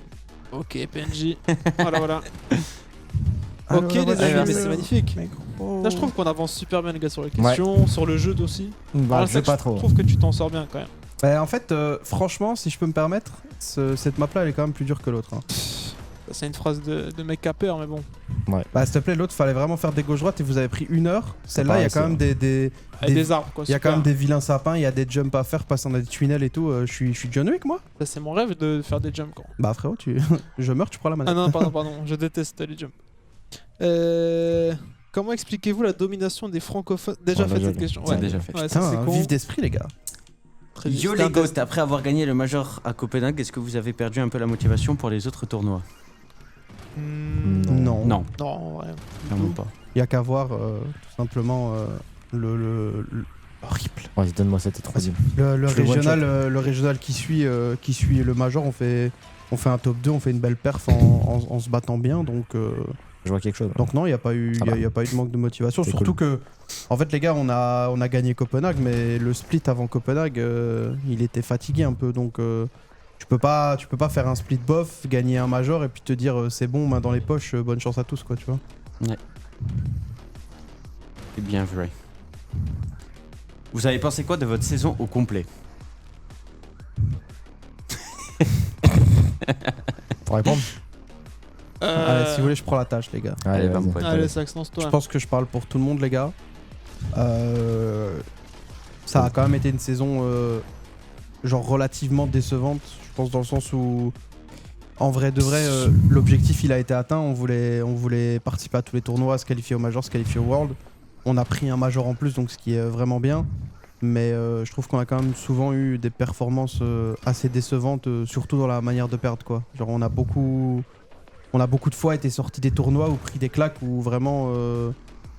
Ok, PNJ. Voilà, voilà. Alors, Ok, les vas-y, amis, vas-y, mais c'est vas-y. magnifique. Mais gros. Là, je trouve qu'on avance super bien, les gars, sur les questions, sur le jeu aussi. Bah, Alors, je sais pas trop. Je trouve que tu t'en sors bien quand même. Bah, en fait, franchement, si je peux me permettre, cette map là elle est quand même plus dure que l'autre. hein. Ça, c'est une phrase de mec capeur, mais bon. Bah, s'il te plaît, l'autre fallait vraiment faire des gauches-droites et vous avez pris 1 heure. Celle-là, il y a paraît, quand même des Avec des arbres, quoi. il y a super. quand même des vilains sapins, il y a des jumps à faire, passer dans des tunnels et tout. Je suis John Wick, moi. Ça, c'est mon rêve de faire des jumps, quoi. Bah, frérot, je meurs, tu prends la manette. Ah non, pardon. Je déteste les jumps. Comment expliquez-vous la domination des francophones? Déjà On l'a fait déjà cette dit. question. C'est Ouais. déjà fait. Ouais, ça, Putain, c'est con. vif d'esprit, les gars. Très vite. Yo C'était un les test. ghosts, après avoir gagné le Major à Copenhague, est-ce que vous avez perdu un peu la motivation pour les autres tournois? Non. Non, Non, ouais. clairement pas. Il y a qu'à voir tout simplement le horrible. Vas-y, donne-moi cette troisième. Le Je le one régional, le régional qui suit le major, on fait un top 2, on fait une belle perf en se battant bien, donc Je vois quelque chose. non, il n'y a pas eu, Ça va. y a pas eu de manque de motivation. C'est Surtout cool. que, en fait, les gars, on a gagné Copenhague, mais le split avant Copenhague, il était fatigué un peu, donc tu peux pas faire un split bof, gagner un major et puis te dire c'est bon, main dans les poches, bonne chance à tous, quoi, tu vois. C'est bien vrai. Vous avez pensé quoi de votre saison au complet? Pour répondre. Allez, si vous voulez, je prends la tâche, les gars. Allez, va vas-y. me pointer. Allez, Sax, Je lance-toi. pense que je parle pour tout le monde, les gars. Ça a quand même été une saison genre relativement décevante. Je pense dans le sens où, en vrai de vrai, l'objectif il a été atteint. On voulait participer à tous les tournois, se qualifier au Major, se qualifier au World. On a pris un Major en plus, donc ce qui est vraiment bien. Mais je trouve qu'on a quand même souvent eu des performances assez décevantes, surtout dans la manière de perdre, quoi. Genre on a beaucoup de fois été sorti des tournois ou pris des claques où vraiment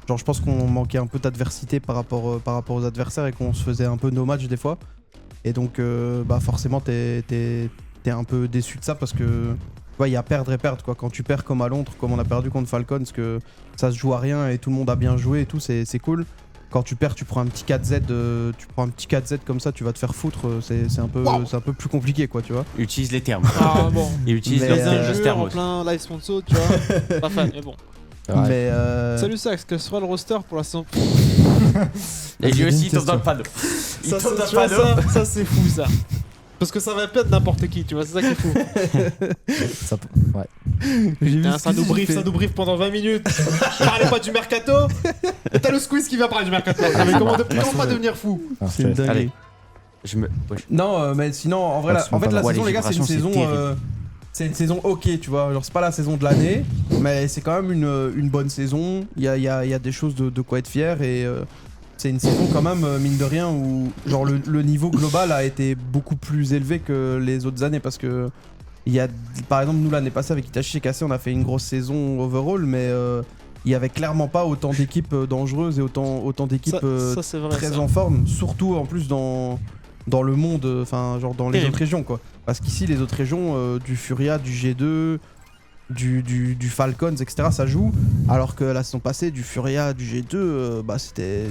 Genre, je pense qu'on manquait un peu d'adversité par rapport aux adversaires et qu'on se faisait un peu no match des fois. Et donc, bah forcément, t'es un peu déçu de ça parce que il y a perdre et perdre quoi. Quand tu perds comme à Londres, comme on a perdu contre Falcons, que ça se joue à rien et tout le monde a bien joué et tout, c'est cool. Quand tu perds, tu prends un petit 4Z, comme ça, tu vas te faire foutre. C'est un peu plus compliqué quoi, tu vois. Utilise les termes. Ah bon. Et utilise Mais, le Dans un le jeu terme en aussi. plein live sponsor, tu vois. Pas fan, mais bon. Ouais. Mais Salut Sax, quel sera le roster pour la saison? Et lui J'ai aussi, une il tombe dans le question. panneau. Il Ça, tombe dans tu le vois, panneau. ça c'est fou ça. Parce que ça va perdre n'importe qui, tu vois, c'est ça qui est fou. Ça peut- ouais. j'ai vu Putain, ce ça qu'il nous brief, fait. ça nous brief pendant 20 minutes. Parlez pas du mercato. Et t'as le squeeze qui va parler du mercato. Ah, mais comment pas devenir fou? Ah, C'est une dinguerie. Allez. Ouais, Non, mais sinon, en vrai, Ah, la, tu en fait, me la parles. saison, Ouais, les gars, c'est une les vibrations, saison. c'est terrible. C'est une saison ok, tu vois. Genre, c'est pas la saison de l'année, mais c'est quand même une bonne saison. Il y a des choses de quoi être fier et c'est une saison quand même, mine de rien, où genre le niveau global a été beaucoup plus élevé que les autres années parce que par exemple, nous l'année passée avec Itachi et Cassé, on a fait une grosse saison overall, mais il y avait clairement pas autant d'équipes dangereuses et autant d'équipes Ça c'est vrai. très ça. en forme, surtout en plus dans le monde, enfin genre dans les Terrible. autres régions quoi. Parce qu'ici les autres régions, du Furia, du G2, du Falcons, etc. ça joue, alors que la saison passée du Furia, du G2, bah c'était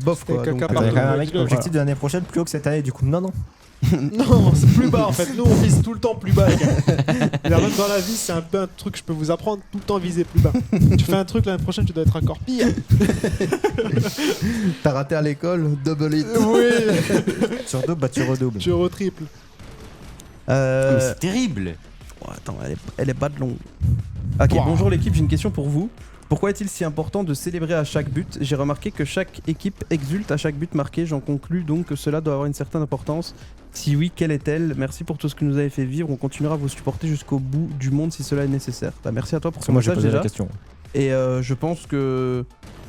bof C'était quoi. caca Donc, par Attends, il y a quand même un mec, Voilà. objectif de l'année prochaine plus haut que cette année, du coup, non. Non, c'est plus bas en fait. Nous on vise tout le temps plus bas, les gars. Mais même dans la vie, c'est un peu un truc que je peux vous apprendre, tout le temps viser plus bas. Tu fais un truc l'année prochaine, tu dois être encore pire. T'as raté à l'école, double hit. Oui, Sur double, bah tu redoubles. tu retriples. Mais c'est terrible. Oh, attends, elle est pas de longue. Ok, Wow. bonjour l'équipe, j'ai une question pour vous. Pourquoi est-il si important de célébrer à chaque but? J'ai remarqué que chaque équipe exulte à chaque but marqué. J'en conclus donc que cela doit avoir une certaine importance. Si oui, quelle est-elle? Merci pour tout ce que nous avez fait vivre. On continuera à vous supporter jusqu'au bout du monde si cela est nécessaire. Bah, merci à toi pour Parce ce que moi j'ai message posé déjà. la question. Et je pense que,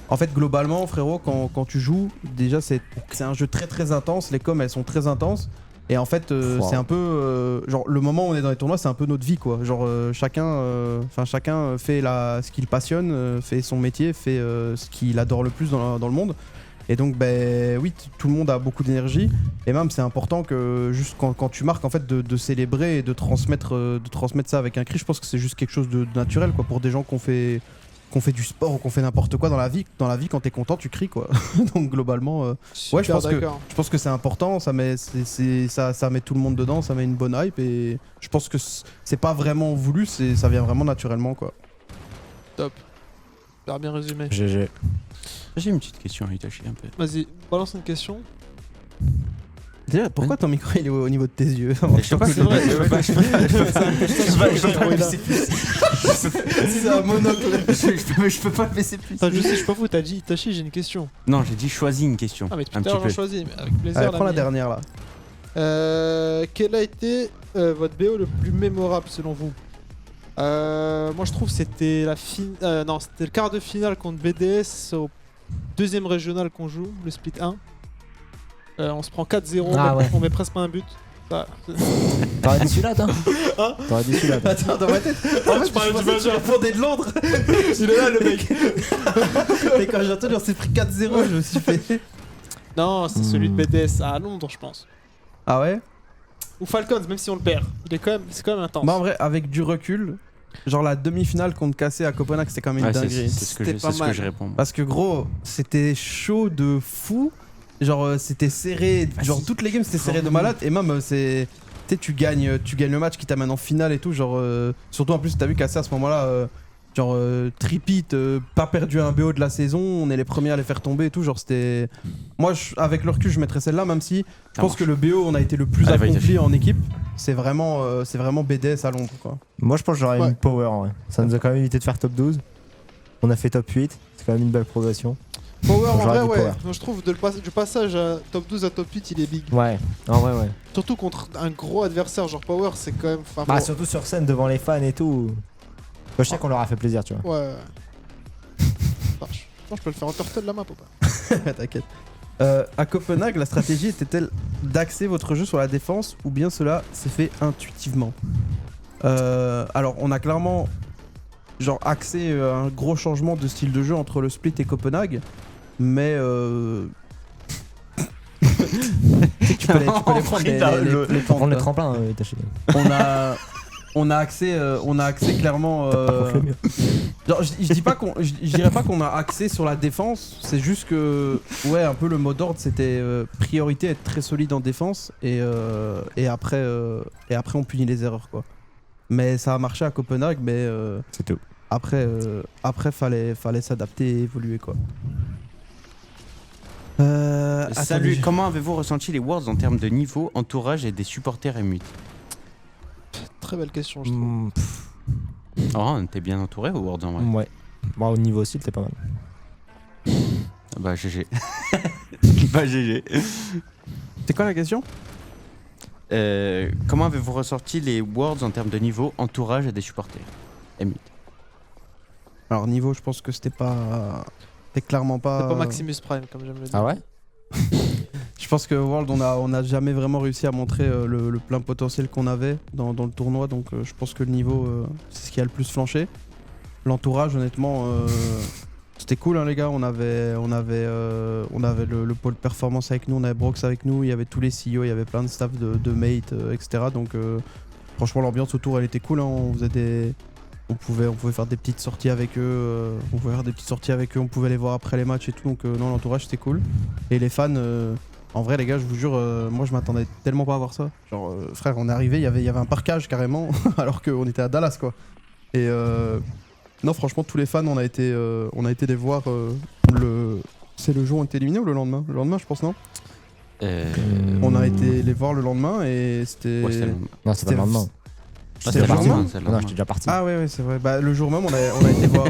en fait, globalement, frérot, quand tu joues, déjà c'est un jeu très très intense. Les coms elles sont très intenses. Et en fait, Wow. c'est un peu genre le moment où on est dans les tournois, c'est un peu notre vie quoi. Genre chacun fait ce qu'il passionne, fait son métier, fait ce qu'il adore le plus dans le monde. Et donc ben oui, tout le monde a beaucoup d'énergie. Et même c'est important que juste quand tu marques en fait de célébrer et de transmettre ça avec un cri. Je pense que c'est juste quelque chose de naturel quoi pour des gens qu'on fait du sport ou qu'on fait n'importe quoi dans la vie. Dans la vie, quand t'es content, tu cries quoi. Donc globalement. Ouais, je pense que c'est important, ça met tout le monde dedans, ça met une bonne hype et je pense que c'est pas vraiment voulu, ça vient vraiment naturellement quoi. Top. Super bien résumé. GG. J'ai une petite question à Itachi un peu. Vas-y, balance une question. Déjà, pourquoi ton micro il est au niveau de tes yeux? Je sais pas, c'est vrai, je peux pas baisser plus. C'est un monocle. Je peux pas baisser plus. Enfin, je sais, je suis pas fou, t'as dit Itachi, j'ai une question. Non, j'ai dit choisis une question. Ah, mais un depuis tout à petit l'heure, peu. j'en choisis, mais avec plaisir. Allez, prends la l'ami. dernière là. Quel a été votre BO le plus mémorable selon vous? Moi je trouve que c'était c'était le quart de finale contre BDS au deuxième régional qu'on joue, le split 1. On se prend 4-0, Ah ouais. on met presque pas un but. Ça, T'aurais dit celui-là, toi Hein T'aurais dit celui-là, toi. Attends, dans ma tête. En fait, je parlais du pensais que tu Major. répondais de Londres. il est là le mec. Mais quand j'ai entendu on s'est pris 4-0, je me suis fait. Non, c'est celui de BDS à Londres, je pense. Ah ouais? Ou Falcons, même si on le perd. C'est quand même intense. Bah en vrai, avec du recul, genre la demi-finale contre Cassé à Copenhague, c'était quand même une Ouais, dinguerie. c'est ce que C'était pas mal. je réponds. Parce que gros, c'était chaud de fou. Genre c'était serré, genre toutes les games c'était serré de malade et même c'est tu sais tu gagnes le match qui t'amène en finale et tout genre surtout en plus t'as vu Cassé à ce moment-là genre tripit pas perdu un BO de la saison, on est les premiers à les faire tomber et tout genre c'était moi avec le recul je mettrais celle-là même si je pense que le BO on a été le plus Allez, vas-y, accompli en équipe, c'est vraiment BDS à Londres quoi. Moi je pense que j'aurais Ouais. une power en vrai. Ça nous a quand même évité de faire top 12. On a fait top 8. C'est quand même une belle progression. Power, en J'aurais vrai, dit ouais. Power. Moi, je trouve du passage à top 12 à top 8, il est big. Ouais, en vrai, ouais. Surtout contre un gros adversaire, genre Power, c'est quand même. Enfin, Bah, bon, surtout sur scène devant les fans et tout. Bah, je sais qu'on leur a fait plaisir, tu vois. ouais. Enfin, je peux le faire en turtle la map ou pas? T'inquiète. À Copenhague, la stratégie était-elle d'axer votre jeu sur la défense ou bien cela s'est fait intuitivement? Alors, on a clairement genre axé un gros changement de style de jeu entre le Split et Copenhague, mais tu peux les prendre les Faut prendre les pentes, tremplins, Itachi. on a axé clairement. Pas pour le mieux. Genre, je dis pas je dirais pas qu'on a axé sur la défense, c'est juste que ouais, un peu le mot d'ordre c'était priorité être très solide en défense et après on punit les erreurs quoi. Mais ça a marché à Copenhague, mais C'est tout. après fallait s'adapter et évoluer quoi. Salut, Attendez, comment avez-vous ressenti les Worlds en termes de niveau, entourage et des supporters M8? Très belle question, je trouve. Oh, t'es bien entouré aux Worlds en vrai. Ouais. Bon, au niveau aussi, t'es pas mal. Ah bah GG. Bah GG. c'est quoi la question? Comment avez-vous ressorti les Worlds en termes de niveau, entourage et des supporters M8? Alors niveau, je pense que c'était clairement pas. C'est pas Maximus Prime, comme j'aime le dire. Ah ouais? Je pense que World, on a jamais vraiment réussi à montrer le plein potentiel qu'on avait dans le tournoi, donc je pense que le niveau, c'est ce qui a le plus flanché. L'entourage, honnêtement, c'était cool, hein, les gars. On avait le pôle performance avec nous, on avait Brox avec nous, il y avait tous les CEO, il y avait plein de staff de mates, etc. Donc franchement, l'ambiance autour, elle était cool. Hein. On pouvait faire des petites sorties avec eux, on pouvait les voir après les matchs et tout, donc non, l'entourage c'était cool. Et les fans, en vrai les gars, je vous jure, moi je m'attendais tellement pas à voir ça. Genre frère, on est arrivé, il y avait un parkage carrément, alors qu'on était à Dallas quoi. Et non, franchement, tous les fans, on a été les voir, c'est le jour où on était éliminé ou le lendemain? Le lendemain je pense, non? On a été les voir le lendemain et c'était... Ouais, c'était le- Non, c'était le lendemain. C'était J'étais le parti. jour même? c'est le Non, lendemain. j'étais déjà parti. Ah ouais, c'est vrai. Bah, le jour même, on a été voir...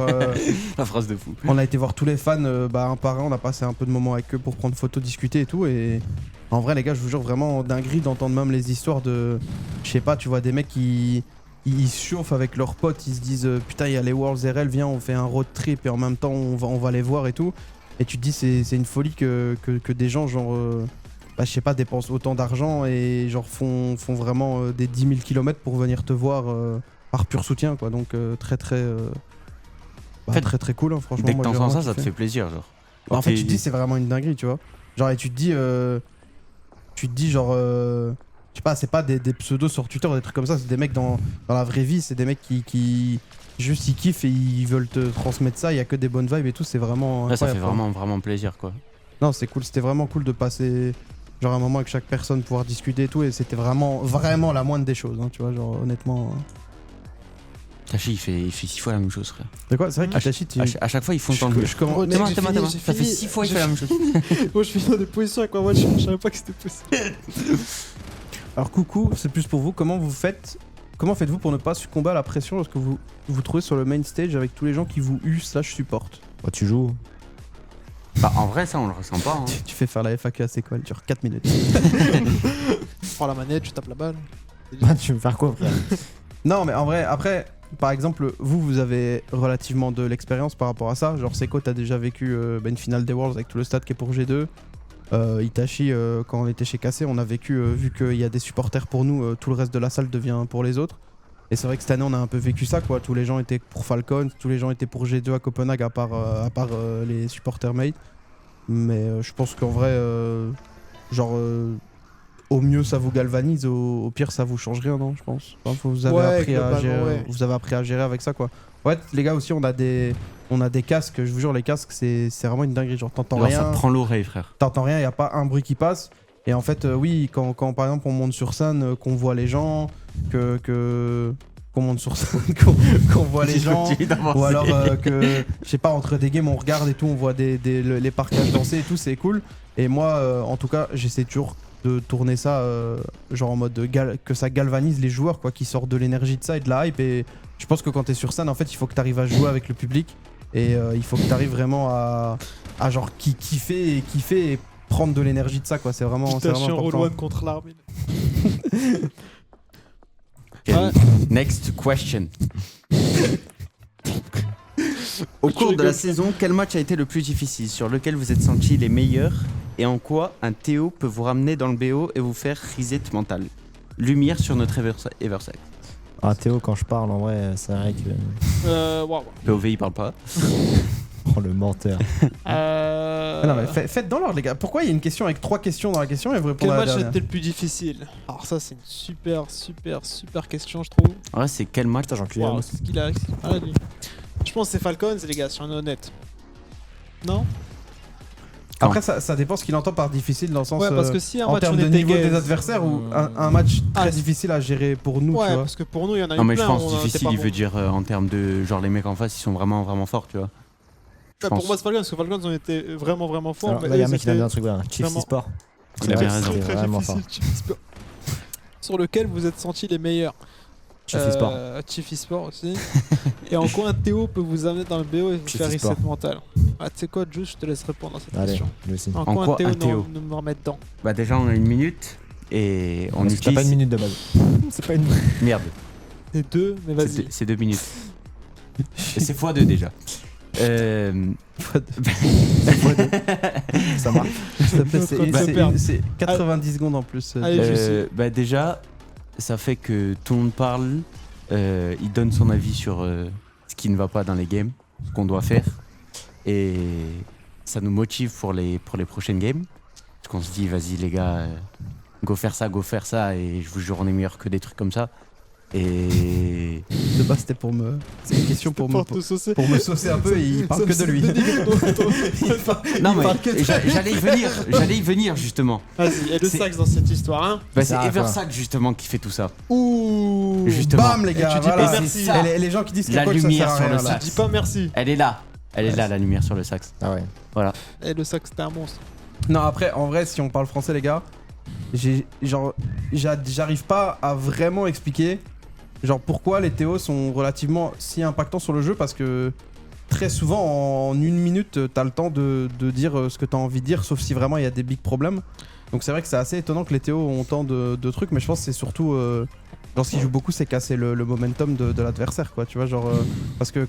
La phrase de fou. On a été voir tous les fans un par un, on a passé un peu de moments avec eux pour prendre photo, discuter et tout. Et en vrai, les gars, je vous jure, vraiment dinguerie d'entendre même les histoires de. Je sais pas, tu vois, des mecs qui. Ils se chauffent avec leurs potes, ils se disent putain, il y a les Worlds RL, viens, on fait un road trip et en même temps, on va les voir et tout. Et tu te dis, c'est une folie que des gens, genre. Bah, je sais pas, dépensent autant d'argent et genre font vraiment des 10 000 km pour venir te voir par pur soutien, quoi. Donc, très En fait, très cool, hein, franchement. Dès que moi, j'ai t'entends vraiment ça, ça te kiffé. fait plaisir, genre. En fait, T'es- tu te dis c'est vraiment une dinguerie, tu vois. Genre, et tu te dis genre, je sais pas, c'est pas des pseudos sur Twitter, des trucs comme ça, c'est des mecs dans la vraie vie, c'est des mecs qui juste ils kiffent et ils veulent te transmettre ça, il y a que des bonnes vibes et tout, c'est vraiment Ouais, ça fait incroyable, quoi. vraiment plaisir, quoi. Non, c'est cool, c'était vraiment cool de passer genre un moment avec chaque personne, pouvoir discuter et tout, et c'était vraiment la moindre des choses, hein, tu vois, genre honnêtement. Tachi, il fait 6 fois la même chose, frère. C'est quoi, c'est vrai qu'Itachi, tu... À chaque fois, ils font tant de je commence... Mec, Thomas, j'ai Thomas, fini, Thomas. j'ai Ça fait fini. 6 fois qu'il fait la même chose. Moi, je suis dans des positions avec ma voiture, je savais pas que c'était possible. Alors coucou, c'est plus pour vous, comment faites-vous pour ne pas succomber à la pression lorsque vous vous trouvez sur le main stage avec tous les gens qui vous supportent? Bah, tu joues. Bah, en vrai, ça, on le ressent pas. Hein. Tu fais faire la FAQ à c'est quoi, elle dure 4 minutes. Tu prends la manette, tu tapes la balle. Bah, tu veux faire quoi, frère? Non mais en vrai, après, par exemple, vous avez relativement de l'expérience par rapport à ça. Genre Seiko, t'as déjà vécu une finale des Worlds avec tout le stade qui est pour G2. Itachi, quand on était chez KC, on a vécu, vu qu'il y a des supporters pour nous, tout le reste de la salle devient pour les autres. Et c'est vrai que cette année, on a un peu vécu ça, quoi. Tous les gens étaient pour Falcon, tous les gens étaient pour G2 à Copenhague, à part les supporters mates. Mais je pense qu'en vrai, au mieux ça vous galvanise, au pire ça vous change rien, non, je pense. Enfin, vous avez appris à globalement, gérer, ouais. vous avez appris à gérer avec ça, quoi. Ouais, les gars aussi, on a des casques. Je vous jure, les casques, c'est vraiment une dinguerie. Genre, t'entends Genre, rien. ça te prend l'oreille, frère. T'entends rien, y a pas un bruit qui passe. Et en fait, oui, quand par exemple on monte sur scène, qu'on voit les gens, qu'on monte sur scène, qu'on voit les gens, ou alors que, je sais pas, entre des games on regarde et tout, on voit les parkages danser et tout, c'est cool. Et moi, en tout cas, j'essaie toujours de tourner ça, genre en mode que ça galvanise les joueurs, quoi, qui sortent de l'énergie de ça et de la hype. Et je pense que quand t'es sur scène, en fait, il faut que t'arrives à jouer avec le public. Et il faut que t'arrives vraiment à genre kiffer et prendre de l'énergie de ça, quoi. C'est vraiment Putain, je suis en important. roll one contre l'armée. Okay. Next question. Au cours de la saison, quel match a été le plus difficile, sur lequel vous êtes sentis les meilleurs, et en quoi un Théo peut vous ramener dans le BO et vous faire reset mental? Lumière sur notre Everside. Ah, Théo, quand je parle, en vrai, c'est vrai que. Waouh. POV, il parle pas. Oh, le menteur. Non, mais faites dans l'ordre, les gars. Pourquoi il y a une question avec 3 questions dans la question et vous Quel répondez à la match dernière? était le plus difficile? Alors ça c'est une super question je trouve. En vrai, c'est quel match? Putain, j'encule. Waouh, c'est ce qu'il a. Ah, lui. Je pense que c'est Falcons les gars, si on est honnête. Non? Après, ça dépend ce qu'il entend par difficile dans le sens. Ouais, parce que si un en match termes on de était niveau gaze- des adversaires ou un match très Ah, difficile à gérer pour nous, Ouais, tu vois. parce que pour nous il y en a eu Non, mais je plein, pense on en était difficile, pas il bon. veut dire en termes de. Genre, les mecs en face, ils sont vraiment, vraiment forts, tu vois. Ouais, pense. pour moi c'est Falcons, parce que Falcons on était vraiment forts. Alors, mais là, il y a eux, un mec qui a c'était mis un truc, voilà. Chief vraiment- Sport. Il a bien Ouais, raison. c'était très vraiment fort. difficile, Chief Sport. Sur lequel vous êtes sentis les meilleurs. Chief Sport. Chief Sport aussi. Et en quoi un Théo peut vous amener dans le BO et vous Chief faire reset Sport. mental? Ah, tu sais quoi, Jules, je te laisse répondre à cette Allez, question. lui aussi. En En quoi quoi un Théo, un Théo nous me remet dedans? Bah, déjà, on a 1 minute et on Parce que t'as pas une utilise. minute de base. C'est pas une minute. Merde, C'est 2, mais vas-y. c'est 2 minutes. Et c'est x2 déjà. Ça marche. S'il te plaît, c'est- Notre c'est- perdre. c'est 90 secondes en plus. Allez, je sais. Bah déjà, ça fait que tout le monde parle, il donne son avis sur ce qui ne va pas dans les games, ce qu'on doit faire, et ça nous motive pour les prochaines games, parce qu'on se dit vas-y les gars, go faire ça, et je vous jure on est meilleur que des trucs comme ça, et De base, c'était pour me. C'est une question pour me. Pour te saucer. Pour me saucer un peu et il parle que de lui. non Il mais parle que de- j'allais y venir justement. Vas-y, et le C'est- sax dans cette histoire, hein? Bah, Ça c'est va, Eversack justement qui fait tout ça. Ouh. Justement. Bam, les gars. Et tu dis voilà. pas merci. Et ça. les gens qui disent qu'il y La a quoi que ça lumière sert à sur rien, le là. sac. Dis pas merci. Elle est là la lumière sur le sax. Ah ouais. Et le sax, c'était un monstre. Non, après, en vrai, si on parle français, les gars, j'arrive pas à vraiment expliquer genre pourquoi les TO sont relativement si impactants sur le jeu, parce que très souvent en 1 minute t'as le temps de dire ce que t'as envie de dire, sauf si vraiment il y a des big problèmes. Donc c'est vrai que c'est assez étonnant que les TO ont autant de trucs, mais je pense que c'est surtout genre ce qui joue beaucoup, c'est casser le momentum de l'adversaire, quoi, tu vois, genre parce que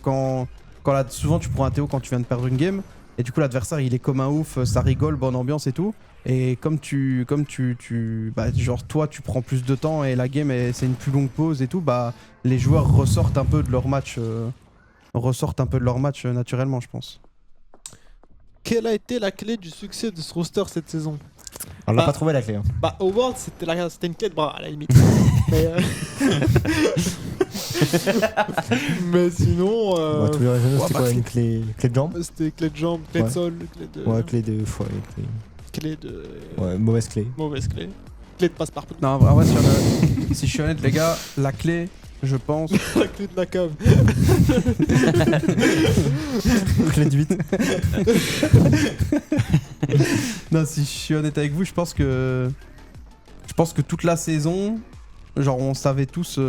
souvent tu prends un TO quand tu viens de perdre une game et du coup l'adversaire il est comme un ouf, ça rigole, bonne ambiance et tout. Et comme bah, genre toi tu prends plus de temps et la game c'est une plus longue pause et tout, bah les joueurs ressortent un peu de leur match, naturellement, je pense. Quelle a été la clé du succès de ce roster cette saison? On l'a Bah, pas trouvé la clé. Hein. Bah, au World, c'était une clé de bras à la limite. mais, mais sinon, Ouais, tous les régionaux, c'était bah, quoi? Une clé de jambe? c'était clé de jambe, clé de Ouais. sol, clé de. Ouais, clé de. Ouais, Clé de. ouais, mauvaise clé. Mauvaise clé. Clé de passe-partout. Non, en vrai, si je suis honnête, les gars, la clé, je pense. La clé de la cave. Clé de 8. Non, si je suis honnête avec vous, je pense que toute la saison, genre on savait tous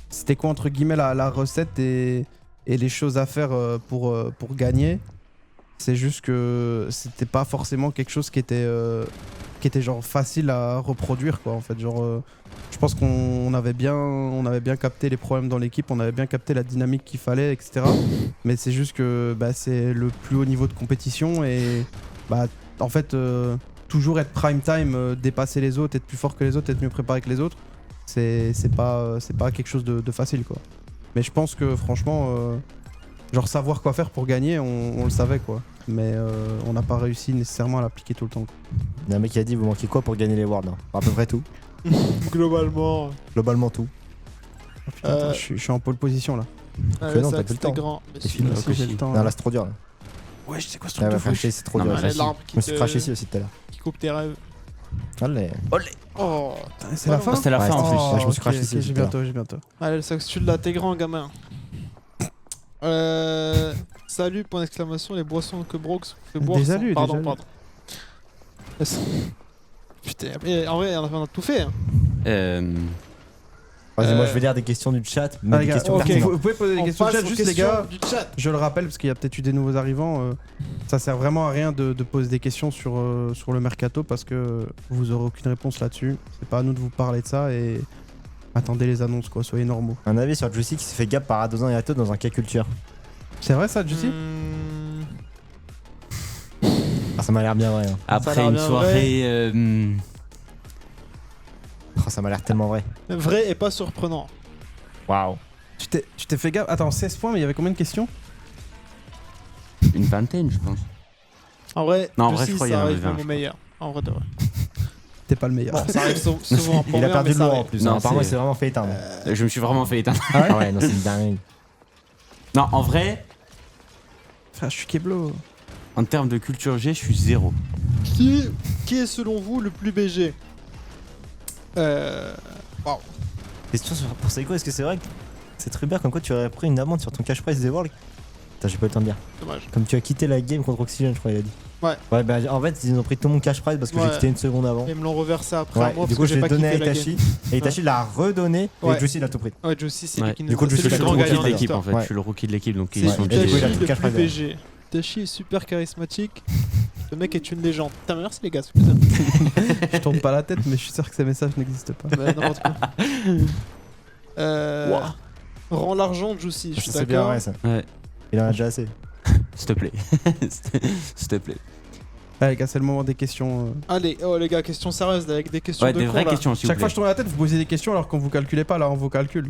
c'était quoi entre guillemets la recette et les choses à faire pour gagner. C'est juste que c'était pas forcément quelque chose qui était genre facile à reproduire, quoi, en fait. Genre je pense qu'on avait bien capté les problèmes dans l'équipe, on avait bien capté la dynamique qu'il fallait, etc. Mais c'est juste que bah, c'est le plus haut niveau de compétition et bah en fait toujours être prime time, dépasser les autres, être plus fort que les autres, être mieux préparé que les autres, c'est pas quelque chose de facile, quoi. Mais je pense que franchement genre savoir quoi faire pour gagner, on le savait, quoi. Mais on n'a pas réussi nécessairement à l'appliquer tout le temps, quoi. Il y a un mec qui a dit vous manquez quoi pour gagner les Worlds? Hein. À peu près tout. Globalement. Globalement tout. Oh, putain, attends, je suis en pole position là. non, ça, t'as plus le c'était temps. grand. Mais C'est si, fini. là, Ok, j'ai le temps. Non, là. là c'est trop dur. Là. Ouais, je sais quoi ce Ouais, truc de va fou. cracher, c'est trop Non, dur. mais là. allez, l'arbre Je me suis craché ici aussi tout à l'heure. qui coupe tes rêves. Allez. Oh. Putain, c'est la fin. C'était la Ouais, fin en c'était- plus. ouais, je me suis ok, craché ok, ici, j'ai tout à bientôt. Allez, le sax, tu l'as, t'es grand, gamin. Salut, point d'exclamation, les boissons que Brox fait boire. Déjà sont- lu, Pardon, déjà lu. pardon. Putain, mais en vrai, on a tout fait. Hein. Vas-y, moi je vais lire des questions du chat. Mais Ah, des les gars, questions ok. pertinentes. vous pouvez poser des On questions de passe chat, aux juste les questions gars. du chat. Je le rappelle parce qu'il y a peut-être eu des nouveaux arrivants. Ça sert vraiment à rien de poser des questions sur le mercato parce que vous aurez aucune réponse là-dessus. C'est pas à nous de vous parler de ça et attendez les annonces, quoi. Soyez normaux. Un avis sur Juicy qui s'est fait gap par Adozan et Ato dans un cas culture. C'est vrai ça, Juicy Hmm, Ah, ça m'a l'air bien vrai. Hein. Ça a Après l'air une bien soirée. Oh, ça m'a l'air tellement vrai. Vrai et pas surprenant. Waouh. Tu t'es fait gaffe. Attends, 16 points, mais il y avait combien de questions? Une vingtaine, je pense. En vrai, Non, en vrai, Lucie, je crois qu'il y ça en avait arrive 20, même je au meilleur. En vrai, de vrai. T'es pas le meilleur. Bon, ça arrive souvent pour Il a meilleur, perdu mais de ça loin en arrive. plus. Non, Non, apparemment, il c'est- s'est vraiment fait éteindre. Je me suis vraiment fait éteindre. Ah ouais, non, c'est une dingue. Non, en vrai, Frère, je suis Keblo. en termes de culture G, je suis 0. Qui est selon vous le plus BG? Waouh. Question pour Seiko, est-ce que c'est vrai que c'est très bien comme quoi tu aurais pris une amende sur ton cash prize des Worlds? Putain, j'ai pas eu le temps de dire. Dommage. Comme tu as quitté la game contre Oxygène, je crois, il a dit. Ouais. Ouais, bah en fait, ils ont pris tout mon cash prize parce que Ouais. j'ai quitté une seconde avant. Ils me l'ont reversé après à Ouais, moi du parce coup, que je j'ai l'ai pas donné à quitté la Itachi. game. Et Itachi l'a redonné Ouais. et Juicy l'a tout pris. Ouais, Josie, c'est Ouais. lui qui nous Du coup, a- je Je suis suis le le rookie rookie de de l'équipe en fait. Ouais. Je suis le rookie de l'équipe, donc C'est ils sont Et tous. du coup, il a Itachi tout le cash le plus prize. BG. Itachi est super charismatique. Ce mec est une légende. Putain, merci les gars, c'est plaisir. Je tourne pas la tête, mais je suis sûr que ces messages n'existent pas. Bah, n'importe quoi. Rends l'argent, Juicy, je suis C'est bien d'accord. vrai ça. Ouais, Il en a déjà assez. s'il te plaît. S'il te plaît. Allez, les gars, c'est le moment des questions. Allez, oh les gars, questions sérieuses là, avec des questions Ouais, de des con, vraies là. questions, s'il vous Chaque fois plaît. que je tourne la tête, vous posez des questions alors qu'on vous calculez pas, là on vous calcule.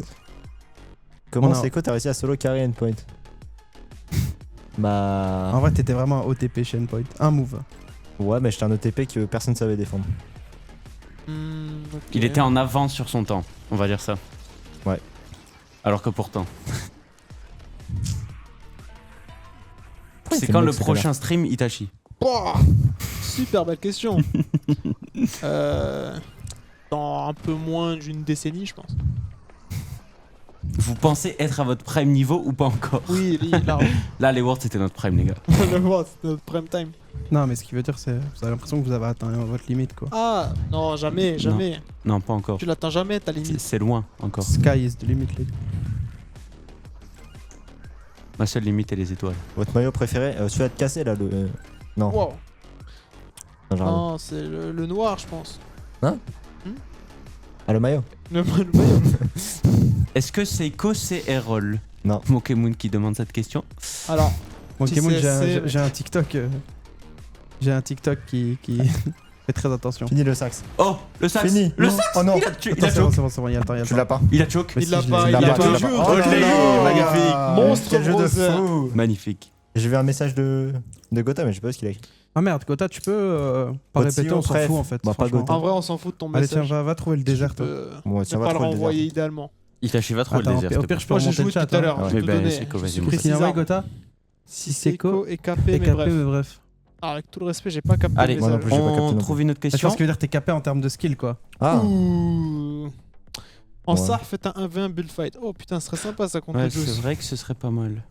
Comment On a- Seiko t'as réussi à solo carry endpoint? Bah. En vrai, t'étais vraiment un OTP chez Endpoint. Un move. Ouais, mais j'étais un OTP que personne savait défendre. Ok. Il était en avance sur son temps, on va dire ça. Ouais. Alors que pourtant. Pourquoi il C'est fait quand le le mec, ce prochain stream Itachi? Pouah, super belle question. Dans un peu moins d'une décennie, je pense. Vous pensez être à votre prime niveau ou pas encore? Oui, là, Là, les Worlds c'était notre prime, les gars. on le voit, c'est notre prime time. Non, mais ce qui veut dire, c'est. Vous avez l'impression que vous avez atteint votre limite, quoi. Ah, non, jamais, jamais. Non, pas encore. Tu l'atteins jamais, ta limite. C'est loin encore. Sky is the limit, les gars. Ma seule limite est les étoiles. Votre maillot préféré? Celui-là de cassé là, le. Non. Wow. Non, j'ai rien dit. Non, c'est le noir, je pense. Ah, le maillot? Le maillot. Est-ce que Seiko c'est Errol? Non. Mokemoon qui demande cette question. Alors, Bon, Si Kémoun, c'est- j'ai un TikTok. J'ai un TikTok qui fait très attention. Fini le sax. Oh, le sax. Fini. Le Non. sax. Oh non. Il a Attends, c'est choke. bon, c'est bon, il y a le temps, il y a le Tu temps. l'as pas? Il a choke. Mais il si, l'a je l'ai- pas, je il l'ai a l'as pas. pas, tu l'as pas. Oh, je l'ai eu, magnifique. Monstre Quel jeu de browser. fou. Magnifique. J'ai vu un message de Gotha, mais je sais pas ce qu'il a écrit. Ah merde, Gotha, tu peux pas Otio, répéter, on s'en bref. fout en fait. Bah, pas franchement. Gotha. En vrai, on s'en fout de ton Allez, message. tiens, va trouver le désert, toi. Bon, tiens, On va va le trop le renvoyer désert. idéalement. Itachi va trouver Attends, le désert. au s'il te pire, plaît. je peux Moi, j'ai remonter joué le chat. tout à l'heure. hein. Je Ouais, peux bah, donner. c'est quoi, Je vas-y, suis montre. Christina, précisant. ouais, Gotha Siseko et KP, Et mais KP, bref. mais bref. Alors, avec tout le respect, j'ai pas capté Allez, le moi non message. plus, j'ai pas capté On non trouve une autre Je question. pense qu'il veut dire t'es capé en termes de skill, quoi. Ah, Ouh. En Ouais. SAR, faites un 1v1 build fight. Oh putain, ce serait sympa ça contre Ouais, Juice. c'est vrai que ce serait pas mal.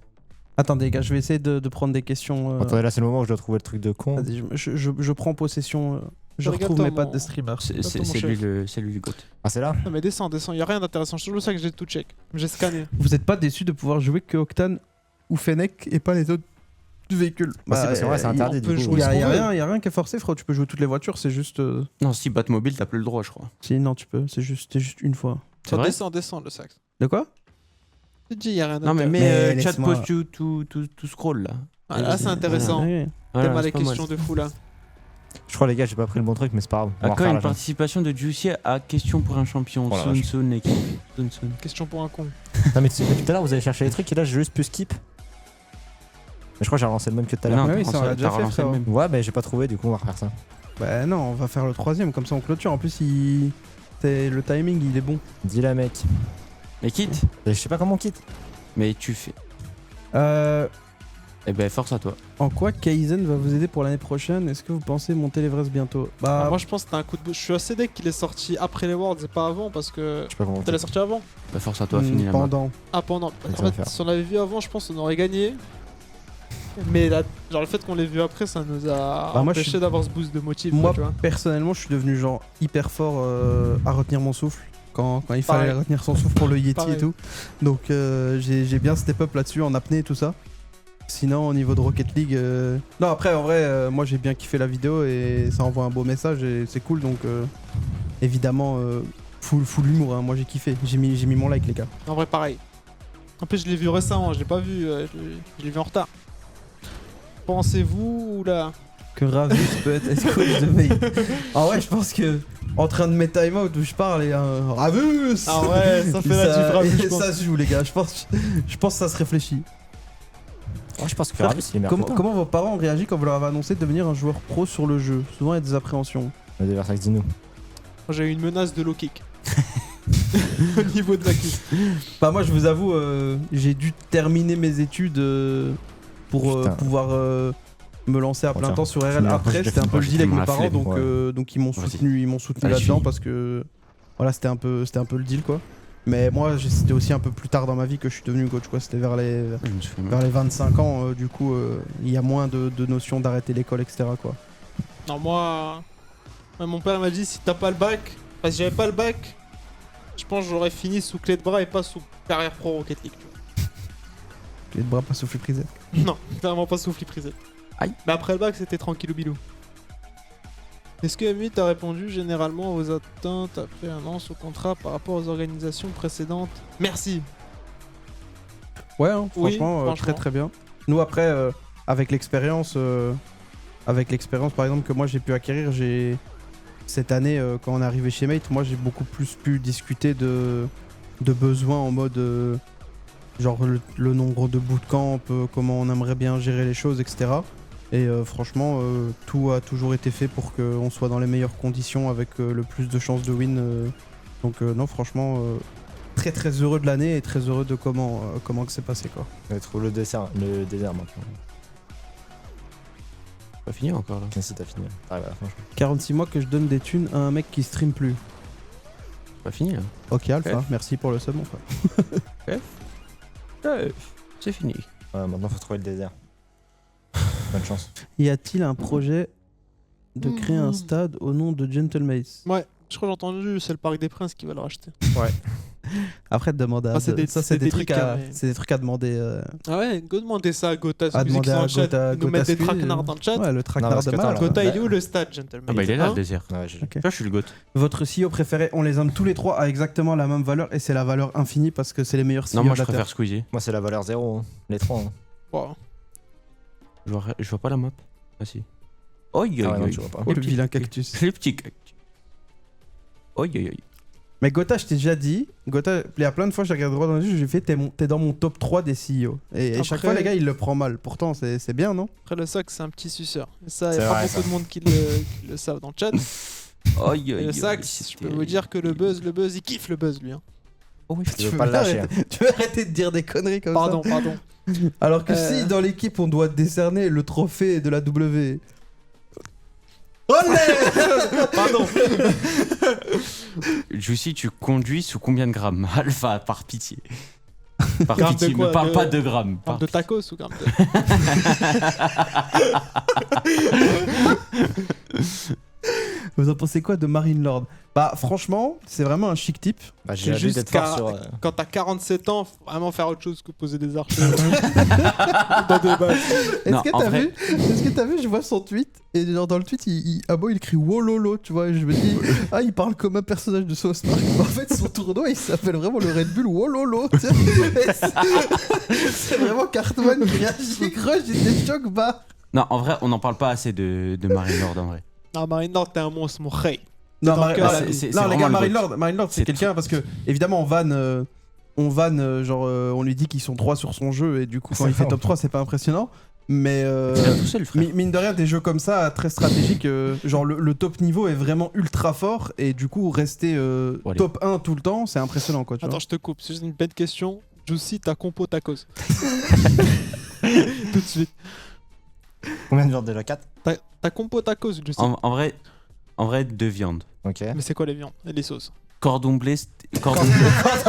Attendez, les gars, je vais essayer de prendre des questions. attendez, là c'est le moment où je dois trouver le truc de con. Vas-y, je prends possession. Je Regarde-toi, retrouve mes pattes mon- de streamer. C'est mon lui chef. c'est lui le goat. Ah, c'est là? Non mais descends, y a rien d'intéressant. Je te le sais que j'ai tout check. J'ai scanné. Vous êtes pas déçu de pouvoir jouer que Octane ou Fennec et pas les autres véhicules? Bah, c'est parce que ouais, c'est interdit on du peut coup. jouer Il y, ce qu'on veut. a rien qui est forcé, frérot. Tu peux jouer toutes les voitures, c'est juste. Non, si Batmobile, t'as plus le droit, je crois. Si, non, tu peux. C'est juste une fois. C'est vrai? Descends le sax. De quoi? Je te dis, y a rien Non, mais d'intéressant. chat laisse-moi. post you to scroll là. Ah, là, c'est intéressant. Ouais. Voilà, T'aimes c'est les pas mal. questions de fou là. Je crois, les gars, j'ai pas pris le bon truc, mais c'est pas grave. On va À quand refaire une la jambe. participation de Juicy à Question pour un champion? Oh la Soon vache. soon, l'équipe. Soon soon. Question pour un con. Non, mais tout à l'heure, vous avez cherché les trucs et là, j'ai juste pu skip. Mais je crois que j'ai relancé le même que tout à l'heure. Non, Ouais, oui, t'as ça, on l'a t'as déjà fait, relancé le frérot. même. Ouais, mais j'ai pas trouvé, du coup, on va refaire ça. Bah non, on va faire le troisième, comme ça on clôture. En plus, le timing, il est bon. Dis la mec. Mais quitte. Je sais pas comment on quitte. Mais tu fais. Eh ben, force à toi. En quoi Kaizen va vous aider pour l'année prochaine? Est-ce que vous pensez monter l'Everest bientôt? Bah, Moi je pense que t'as un coup de boost. Je suis assez deck qu'il est sorti après les Worlds et pas avant parce que. Je sais pas comment on T'as la quitte. sorti avant? Bah, force à toi, finis la main. pendant. Ah pendant. Ça En va fait, faire. si on l'avait vu avant, je pense qu'on aurait gagné. Mais là, genre le fait qu'on l'ait vu après, ça nous a Bah, moi, je empêché suis- d'avoir ce boost de motif. Moi, tu vois. personnellement, je suis devenu genre hyper fort à retenir mon souffle. Quand il Pareil. fallait retenir son souffle pour le Yeti Pareil. et tout. Donc j'ai bien step up là-dessus en apnée et tout ça. Sinon au niveau de Rocket League... Non après en vrai moi j'ai bien kiffé la vidéo et ça envoie un beau message et c'est cool donc évidemment full humour hein. Moi j'ai kiffé, j'ai mis mon like les gars. En vrai, pareil. En plus, je l'ai vu récemment, je l'ai pas vu, je l'ai vu en retard. Pensez-vous ou là Que Ravis peut être coach de veille. Ah ouais je pense que en train de mettre time out où je parle et un Ravus. Ah ouais, ça fait la Ça- différence. je et pense. ça se joue les gars, je pense que ça se réfléchit. Oh, je pense que Ferraris, il est meilleur Comment, que toi. comment vos parents ont réagi quand vous leur avez annoncé de devenir un joueur pro sur le jeu? Souvent il y a des appréhensions. Le Versailles, dis-nous. Moi, j'ai eu une menace de low kick. Au niveau de la cuisse. Bah moi je vous avoue, j'ai dû terminer mes études pour Putain. pouvoir me lancer à plein Tiens. temps sur RL. Finis, après, Après je c'était un peu le j'ai deal avec tellement mes la parents, flemme. donc, Ouais. donc ils m'ont Vas-y. soutenu Allez, là-dedans finis. parce que voilà c'était un peu le deal quoi. Mais moi c'était aussi un peu plus tard dans ma vie que je suis devenu coach quoi. C'était vers les Je me suis fait mal. vers les 25 ans du coup il y a moins de notions d'arrêter l'école etc quoi. Non, moi, mon père m'a dit si t'as pas le bac, parce que j'avais pas le bac, je pense que j'aurais fini sous clé de bras et pas sous carrière pro Rocket League. tu Les bras pas soufflés prisés. vois. Non, clairement pas sous Fliprisette. Aïe. Mais après le bac, c'était tranquillou bilou. Est-ce que M8 a répondu généralement aux attentes après un an sous contrat par rapport aux organisations précédentes? Merci. Ouais, hein, Oui, franchement, franchement. très très bien. Nous après, avec l'expérience par exemple que moi j'ai pu acquérir, cette année quand on est arrivé chez Mate, moi j'ai beaucoup plus pu discuter de besoins en mode genre le nombre de bootcamps, comment on aimerait bien gérer les choses, etc. Et franchement, tout a toujours été fait pour qu'on soit dans les meilleures conditions avec le plus de chances de win. Donc non, franchement, très très heureux de l'année et très heureux de comment que c'est passé quoi. On va trouver le désert maintenant. Pas fini encore là. Si t'as fini, t'arrives à la fin. je crois. 46 mois que je donne des thunes à un mec qui stream plus. Pas fini là. Ok Alpha, Ouais. merci pour le sub mon frère. C'est fini. Ouais, maintenant faut trouver le désert. Bonne chance. Y a-t-il un projet de créer un stade au nom de Gentlemates? Ouais, je crois que j'ai entendu, c'est le Parc des Princes qui va le racheter. Après demande à Ah, c'est des- ça c'est c'est des trucs délicat, à mais- c'est des trucs à demander Ah ouais, go demander ça à Gotha, à Music demander dans à le chat, Gotha- nous mettre des Gotha Squid, traquenards dans le chat. Ouais, le traquenard parce de que mal. attends, Gotha, il est Bah- où le stade, gentleman? Ah bah il est là Hein le désert. Ouais, j'ai. Ok. Tu vois, je suis le goat. Votre CEO préféré, on les aime tous les trois à exactement la même valeur et c'est la valeur infinie parce que c'est les meilleurs CEO Non, moi de je la Terre. préfère Squeezie. Moi, c'est la valeur 0, hein. Les 3. Hein. Wow. Je vois pas la map. Ah si. Oi, oi, Ah ouais, non, oi. tu vois pas. Oh, le vilain cactus. Les petits cactus. Oi, oi, oi. Mais Gotha, je t'ai déjà dit, Gotha, il y a plein de fois, je regarde droit dans les yeux, j'ai fait, t'es dans mon top 3 des CEO. Et chaque Après- fois, les gars, il le prend mal. Pourtant, c'est bien, non? Après le sac, c'est un petit suceur. Et ça, il C'est y a pas vrai, beaucoup ça. de monde qui le savent dans le chat. Oi, oi, Et le oi, sac, je peux vous dire que le buzz, il kiffe le buzz lui. Hein. Tu veux pas le lâcher. arrêter, tu veux arrêter de dire des conneries comme Pardon. ça? Alors que si dans l'équipe, on doit décerner le trophée de la W. Olé Pardon. Juicy, tu conduis sous combien de grammes? Alpha, par pitié. Par Gramme pitié, de quoi, me parle de- pas de grammes. Parle de tacos ou comme Vous en pensez quoi de Marine Lord? Bah, franchement, c'est vraiment un chic type. Bah, j'ai C'est juste juste d'être fort sur. quand t'as 47 ans, faut vraiment faire autre chose que poser des archers dans des bacs. Non, en vrai- Est-ce que t'as vu, je vois son tweet, et genre dans le tweet, il crie Wololo, tu vois, et je me dis, ah, il parle comme un personnage de South Park. En fait, son tournoi, il s'appelle vraiment le Red Bull Wololo. tu sais. Et c'est vraiment Cartman qui réagit, crush, j'étais choc, bah. Non, en vrai, on n'en parle pas assez de Marine Lord en vrai. Non, Marine Nord, t'es un monstre, mon rey. Non, Dans le cœur, c'est- là. c'est non les vraiment gars, le Marine Lord, c'est C'est quelqu'un parce que évidemment on vanne, on lui dit qu'ils sont 3 sur son jeu et du coup quand C'est il fait vrai. top 3 c'est pas impressionnant. Mais C'est là tout seul, frère. mine de rien, des jeux comme ça très stratégiques, genre le top niveau est vraiment ultra fort et du coup rester Bon, allez. top 1 tout le temps, c'est impressionnant quoi. Tu Attends, vois. je te coupe, c'est juste une bête question. Juicy, ta compo tacos. Tout de suite. Combien de viande déjà? 4? Ta compo tacos, Juicy. En vrai, 2 viandes. Ok. Mais c'est quoi les viandes et les sauces? Cordon bleu, cordon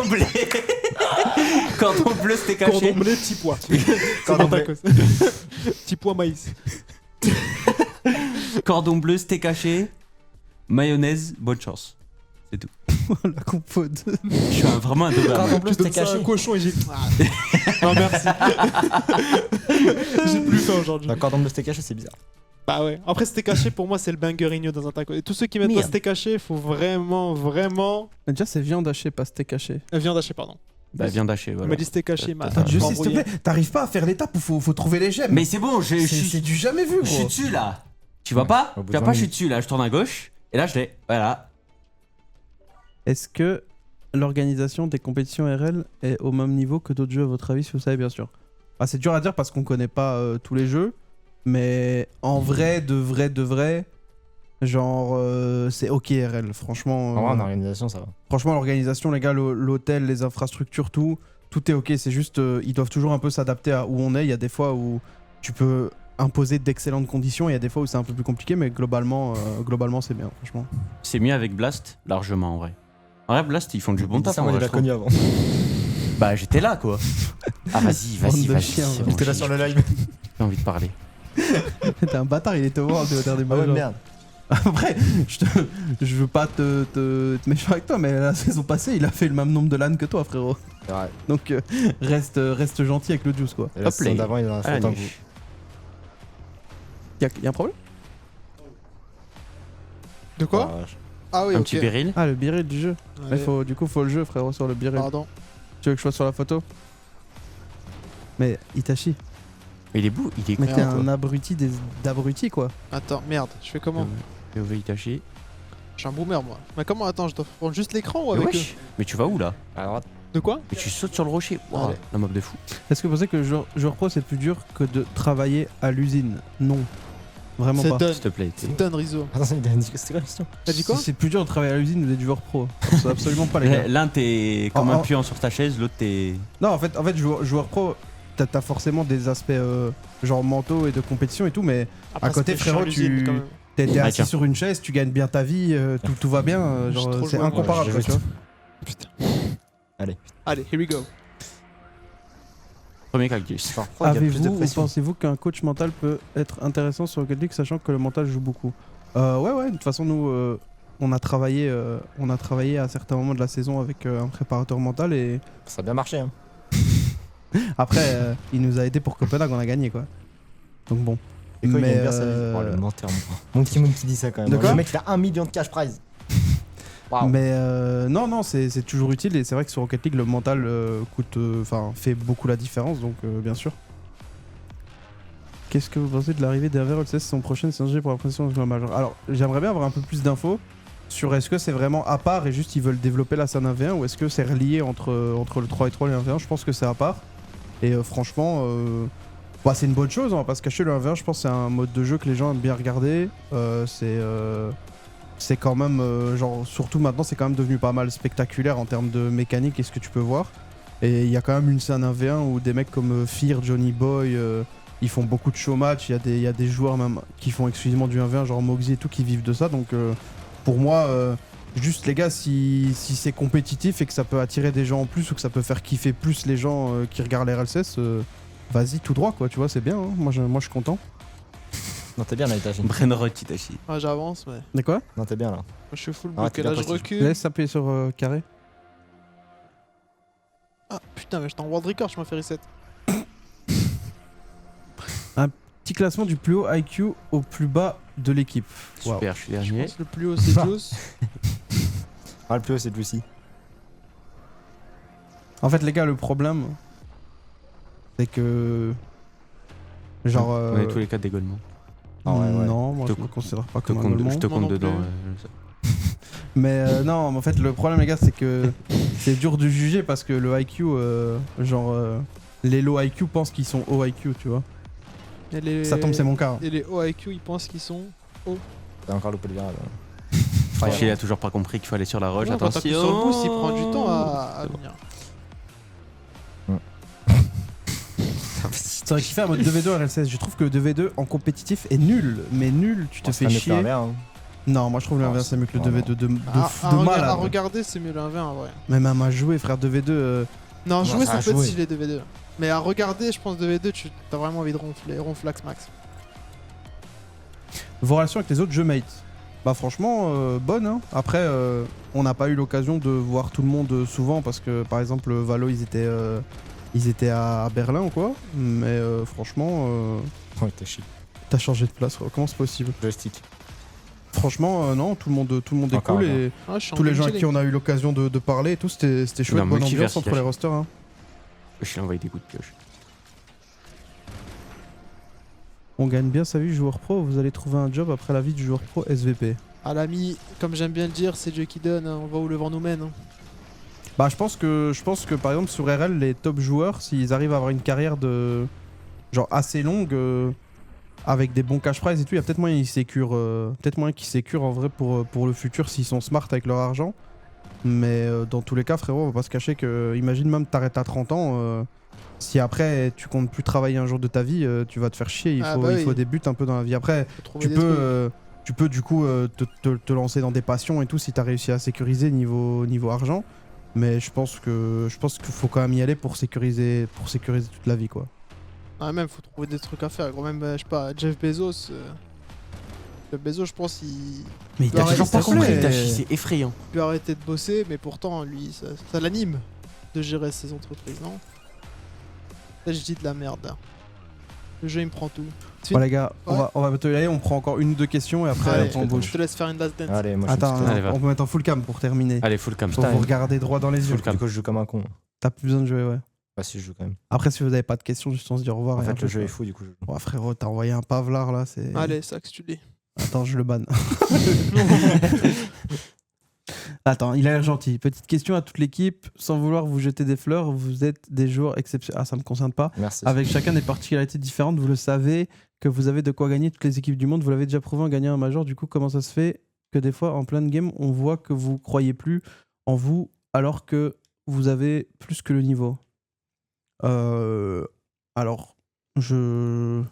bleu, cordon bleu, steak Cordon haché. bleu, petit pois. Cordon Cordon bleu. tacos. Petit pois maïs. Cordon bleu, steak haché. Mayonnaise, bonne chance. La compo de... Je suis vraiment un Cordon dommage. bleu, Je donne c'était ça à un caché. cochon et j'ai. Non, merci. J'ai plus faim aujourd'hui. Bah, cordon bleu, c'était caché, c'est bizarre. Bah ouais. Après, steak haché, pour moi, c'est le bangerino dans un taco. Et tous ceux qui mettent pas Merde. steak haché, faut vraiment. Déjà c'est viande hachée, pas steak haché. Viande hachée, pardon. Bah, viande hachée, Il voilà. m'a dit steak haché, ma. Attends, Ah, je m'a sais, s'il te embrouillé. plaît, t'arrives pas à faire l'étape où faut trouver les gemmes. Mais c'est bon, je c'est suis du jamais vu je suis gros. dessus là. Tu vois pas? au bout Tu vois de pas, 20 je suis dessus là, je tourne à gauche. Et là, je l'ai. Voilà. Est-ce que l'organisation des compétitions RL est au même niveau que d'autres jeux à votre avis, si vous savez bien sûr? Bah, c'est dur à dire parce qu'on connaît pas tous les jeux, mais en vrai, de vrai, genre c'est ok RL, franchement. En vrai, en organisation, ça va. Franchement, l'organisation, les gars, l'hôtel, les infrastructures, tout est ok. C'est juste, ils doivent toujours un peu s'adapter à où on est. Il y a des fois où tu peux imposer d'excellentes conditions, et il y a des fois où c'est un peu plus compliqué, mais globalement, c'est bien, franchement. C'est mieux avec Blast, largement en vrai. En vrai, Blast, ils font du bon Il dit taf. ça, en moi, je vrai, l'ai je trouve. connu avant. Bah, j'étais là, quoi. Ah, vas-y, Bande de vas-y. chiens, c'est ouais. bon, J'étais là sur le live. J'ai envie de parler. T'es un bâtard, il était au voir au dernier Ah ouais, match. merde. Après, je veux pas être méchant avec toi, mais la saison passée, il a fait le même nombre de LAN que toi, frérot. C'est vrai. Donc reste gentil avec le juice, quoi. Et la Hop, saison les- d'avant, il en a fait autant que vous. Y a un problème? De quoi? Ah, vache. Ah oui, Un ok. petit Beryl. Ah, le biril du jeu. Allez, Mais du coup, faut le jeu, frérot, sur le biril. Pardon. Tu veux que je sois sur la photo? Mais Itachi, Il est beau, il est mais con, t'es quoi. un abruti d'abrutis, quoi. Attends, merde, je fais comment? POV Itachi. Je suis un boomer moi. Mais comment? Attends, je dois prendre juste l'écran ou Mais avec wesh, mais tu vas où là? À droite. eux? De quoi? Mais tu sautes sur le rocher. Wow, Allez. la mob de fou. Est-ce que vous pensez que le joueur pro c'est plus dur que de travailler à l'usine? Non. Vraiment C'est pas. done. S'il te plaît. C'est done, Rizzo. Attends, il a dit que c'était quoi la question? T'as dit quoi? Si c'est plus dur de travailler à l'usine ou d'être joueur pro. C'est absolument pas les gars. L'un t'es comme Oh, un oh. puant sur ta chaise, l'autre t'es. Non, en fait joueur pro, t'as forcément des aspects genre mentaux et de compétition et tout, mais Après, à côté, c'était chiant, frérot, l'usine, tu- quand même. t'es Ah, assis tiens. sur une chaise, tu gagnes bien ta vie, tout va bien, Je suis genre trop c'est joueur, incomparable, ouais, quoi, tu vois. Putain. Allez. Allez, here we go. Premier cactus. Genre, oh, il y a plus de Avez-vous ou pression. pensez-vous qu'un coach mental peut être intéressant sur Rocket League, sachant que le mental joue beaucoup? Ouais, de toute façon, nous, on a travaillé à certains moments de la saison avec un préparateur mental, et Ça a bien marché, hein. après, il nous a aidé pour Copenhague, on a gagné, quoi. Donc bon. Et quoi, il Mais, aime bien sa vie. Oh, le menteur, mon petit Moon qui dit ça quand même. De quoi Le mec, il a 1 million de cash prize. Waouh. Mais non, c'est toujours utile, et c'est vrai que sur Rocket League, le mental fait beaucoup la différence, donc bien sûr. Qu'est-ce que vous pensez de l'arrivée d'Hervé Rolls saison prochaine CNG pour la présentation du major? Alors, j'aimerais bien avoir un peu plus d'infos sur est-ce que c'est vraiment à part et juste ils veulent développer la scène 1v1, ou est-ce que c'est relié entre le 3 et 3 et le 1v1. Je pense que c'est à part. Et franchement, c'est une bonne chose, on va pas se cacher. Le 1v1, je pense que c'est un mode de jeu que les gens aiment bien regarder. C'est quand même, genre, surtout maintenant, c'est quand même devenu pas mal spectaculaire en termes de mécanique et ce que tu peux voir. Et il y a quand même une scène 1v1 où des mecs comme Fear, Johnny Boy, ils font beaucoup de show match. Il y a des joueurs même qui font exclusivement du 1v1, genre Moxie et tout, qui vivent de ça. Donc pour moi, juste les gars, si c'est compétitif et que ça peut attirer des gens en plus, ou que ça peut faire kiffer plus les gens qui regardent les RLCS, vas-y tout droit, quoi, tu vois, c'est bien, hein. Moi je suis content. Non, t'es bien là, Itachi. Brainrot Itachi. Ah, j'avance, mais moi De quoi? Non, t'es bien là. je suis full Ah, bloqué. t'es Là, bien je parti. recule. Laisse appuyer sur carré. Ah putain, mais j'étais en world record, je m'en fais reset. Petit classement du plus haut IQ au plus bas de l'équipe. Waouh. Super, je suis Je dernier. pense que le plus haut c'est Juice. Ah, le plus haut, c'est Lucy. En fait, les gars, le problème, c'est que. Genre. On est tous les 4 des Golemons. Ah ouais, ouais. Non, moi Je je te me considère pas Je te comme un compte, golemon. je te Moi compte non dedans. plus. Mais non, mais en fait, le problème, les gars, c'est que c'est dur de juger parce que le IQ, les low IQ pensent qu'ils sont haut IQ, tu vois. Et les... Ça tombe, c'est mon cas. Et les hauts IQ, ils pensent qu'ils sont. T'as encore loupé le virage. Il a toujours pas compris qu'il faut aller sur la roche. Non, quand t'appuies sur le boost, il prend du temps à venir. C'est vrai qu'il fait un mode 2v2 à RLCS. Je trouve que le 2v2 en compétitif est nul, mais nul, tu te fais chier. Non, moi je trouve l'inverse c'est mieux que le 2v2 de malade. À regarder, c'est mieux le 1v1 en vrai. Mais même à jouer, frère, 2v2. Non, jouer, ça ça a peut être joué. stylé 2v2. Mais à regarder, je pense 2v2, tu as vraiment envie de ronflax max. Vos relations avec les autres jeux mates? Bah franchement, bonne, hein. Après, on n'a pas eu l'occasion de voir tout le monde souvent parce que par exemple Valo ils étaient à Berlin ou quoi. Mais franchement, Oh, t'es chic. t'as changé de place, comment c'est possible? Joystick. Franchement, non, tout le monde est Encore, cool, encore. et Ah, je suis en tous les gens à chilling. qui on a eu l'occasion de parler et tout, c'était chouette, Non, bonne multiverse, ambiance entre il a les fait. rosters, hein. Je lui ai envoyé des coups de pioche. On gagne bien sa vie joueur pro, vous allez trouver un job après la vie du joueur pro SVP. À l'ami, comme j'aime bien le dire, c'est Dieu qui donne, hein, on va où le vent nous mène. Hein. Bah je pense que par exemple sur RL, les top joueurs, s'ils arrivent à avoir une carrière de genre assez longue, avec des bons cash prize et tout, il y a peut-être moyen qu'ils sécurent en vrai pour le futur s'ils sont smart avec leur argent. Mais dans tous les cas, frérot, on va pas se cacher que, imagine même t'arrêtes à 30 ans, si après tu comptes plus travailler un jour de ta vie, tu vas te faire chier, il faut des buts un peu dans la vie. Après, Faut trouver tu des trucs. peux du coup te lancer dans des passions et tout si t'as réussi à sécuriser niveau argent. Mais je pense qu'il faut quand même y aller pour sécuriser toute la vie, quoi. Ah, même, faut trouver des trucs à faire. Gros, même, je sais pas, Jeff Bezos. Jeff Bezos, je pense, il Mais il t'a toujours pas compris, compris. c'est effrayant. peut arrêter de bosser, mais pourtant, lui, ça l'anime de gérer ses entreprises, non? Là, je dis de la merde, là. Le jeu, il me prend tout. Bon les gars, Ouais. on va bientôt y aller, on prend encore une ou deux questions et après Allez, on je bouge. te laisse faire une last dance. Allez, moi je Attends, suis tout à Allez, l'heure. va. on peut mettre en full cam pour terminer. Allez, full cam. Faut vous regarder droit dans les yeux. Full cam. Du coup, je joue comme un con. T'as plus besoin de jouer, ouais. Bah, si, je joue quand même. Après, si vous avez pas de questions, juste on se dit au revoir. En et fait, après, le jeu quoi. est fou, du coup, je joue. Ouais, frérot, t'as envoyé un pavlard là, c'est. Allez, ça que tu dis. Attends, je le banne. Attends, il a l'air gentil. Petite question à toute l'équipe. Sans vouloir vous jeter des fleurs, vous êtes des joueurs exceptionnels. Ah, ça me concerne pas. Merci. Avec chacun des particularités différentes, vous le savez, que vous avez de quoi gagner toutes les équipes du monde. Vous l'avez déjà prouvé en gagnant un major. Du coup, comment ça se fait que des fois, en plein de game, on voit que vous croyez plus en vous alors que vous avez plus que le niveau? Alors, je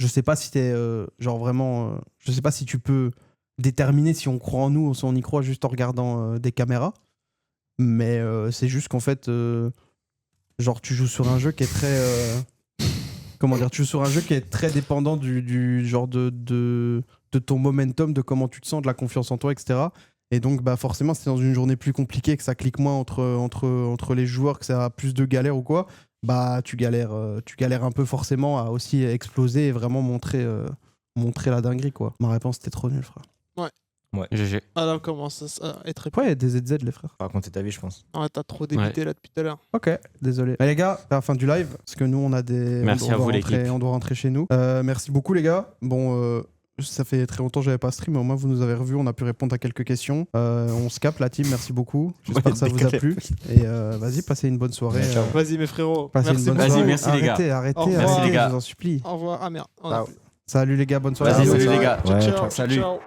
sais pas si t'es genre vraiment. Je sais pas si tu peux déterminer si on croit en nous ou si on y croit juste en regardant des caméras. Mais c'est juste qu'en fait, genre tu joues sur un jeu qui est très. Comment dire, tu joues sur un jeu qui est très dépendant du genre de ton momentum, de comment tu te sens, de la confiance en toi, etc. Et donc, bah forcément, si c'est dans une journée plus compliquée, que ça clique moins entre les joueurs, que ça a plus de galères ou quoi, bah tu galères un peu forcément à aussi exploser et vraiment montrer la dinguerie, quoi. Ma réponse était trop nulle, frère. GG. Ah là, on commence à être Pourquoi il y a des ZZ, les frères? Faut raconter ta vie, je pense. Ah, t'as trop débuté là depuis tout à l'heure. Ok, désolé. Les gars, à la fin du live, parce que nous on a des. Merci on à vous, doit l'équipe. on doit rentrer chez nous. Merci beaucoup les gars. Bon, ça fait très longtemps que j'avais pas stream, mais au moins vous nous avez revus, on a pu répondre à quelques questions. On se capte la team, merci beaucoup. J'espère Ouais, que ça vous a décalé. plu. Et vas-y, passez une bonne soirée. Ciao. Vas-y, mes frérots. Passez Merci une bonne beaucoup. Vas-y, soirée. merci, les gars. Arrêtez, Au revoir. Merci, les gars. je vous en supplie. Au revoir. Ah merde. Ciao. Salut les gars, bonne soirée. Vas-y, Ciao. salut les gars. Ouais, Ciao. ciao. Salut. Ciao.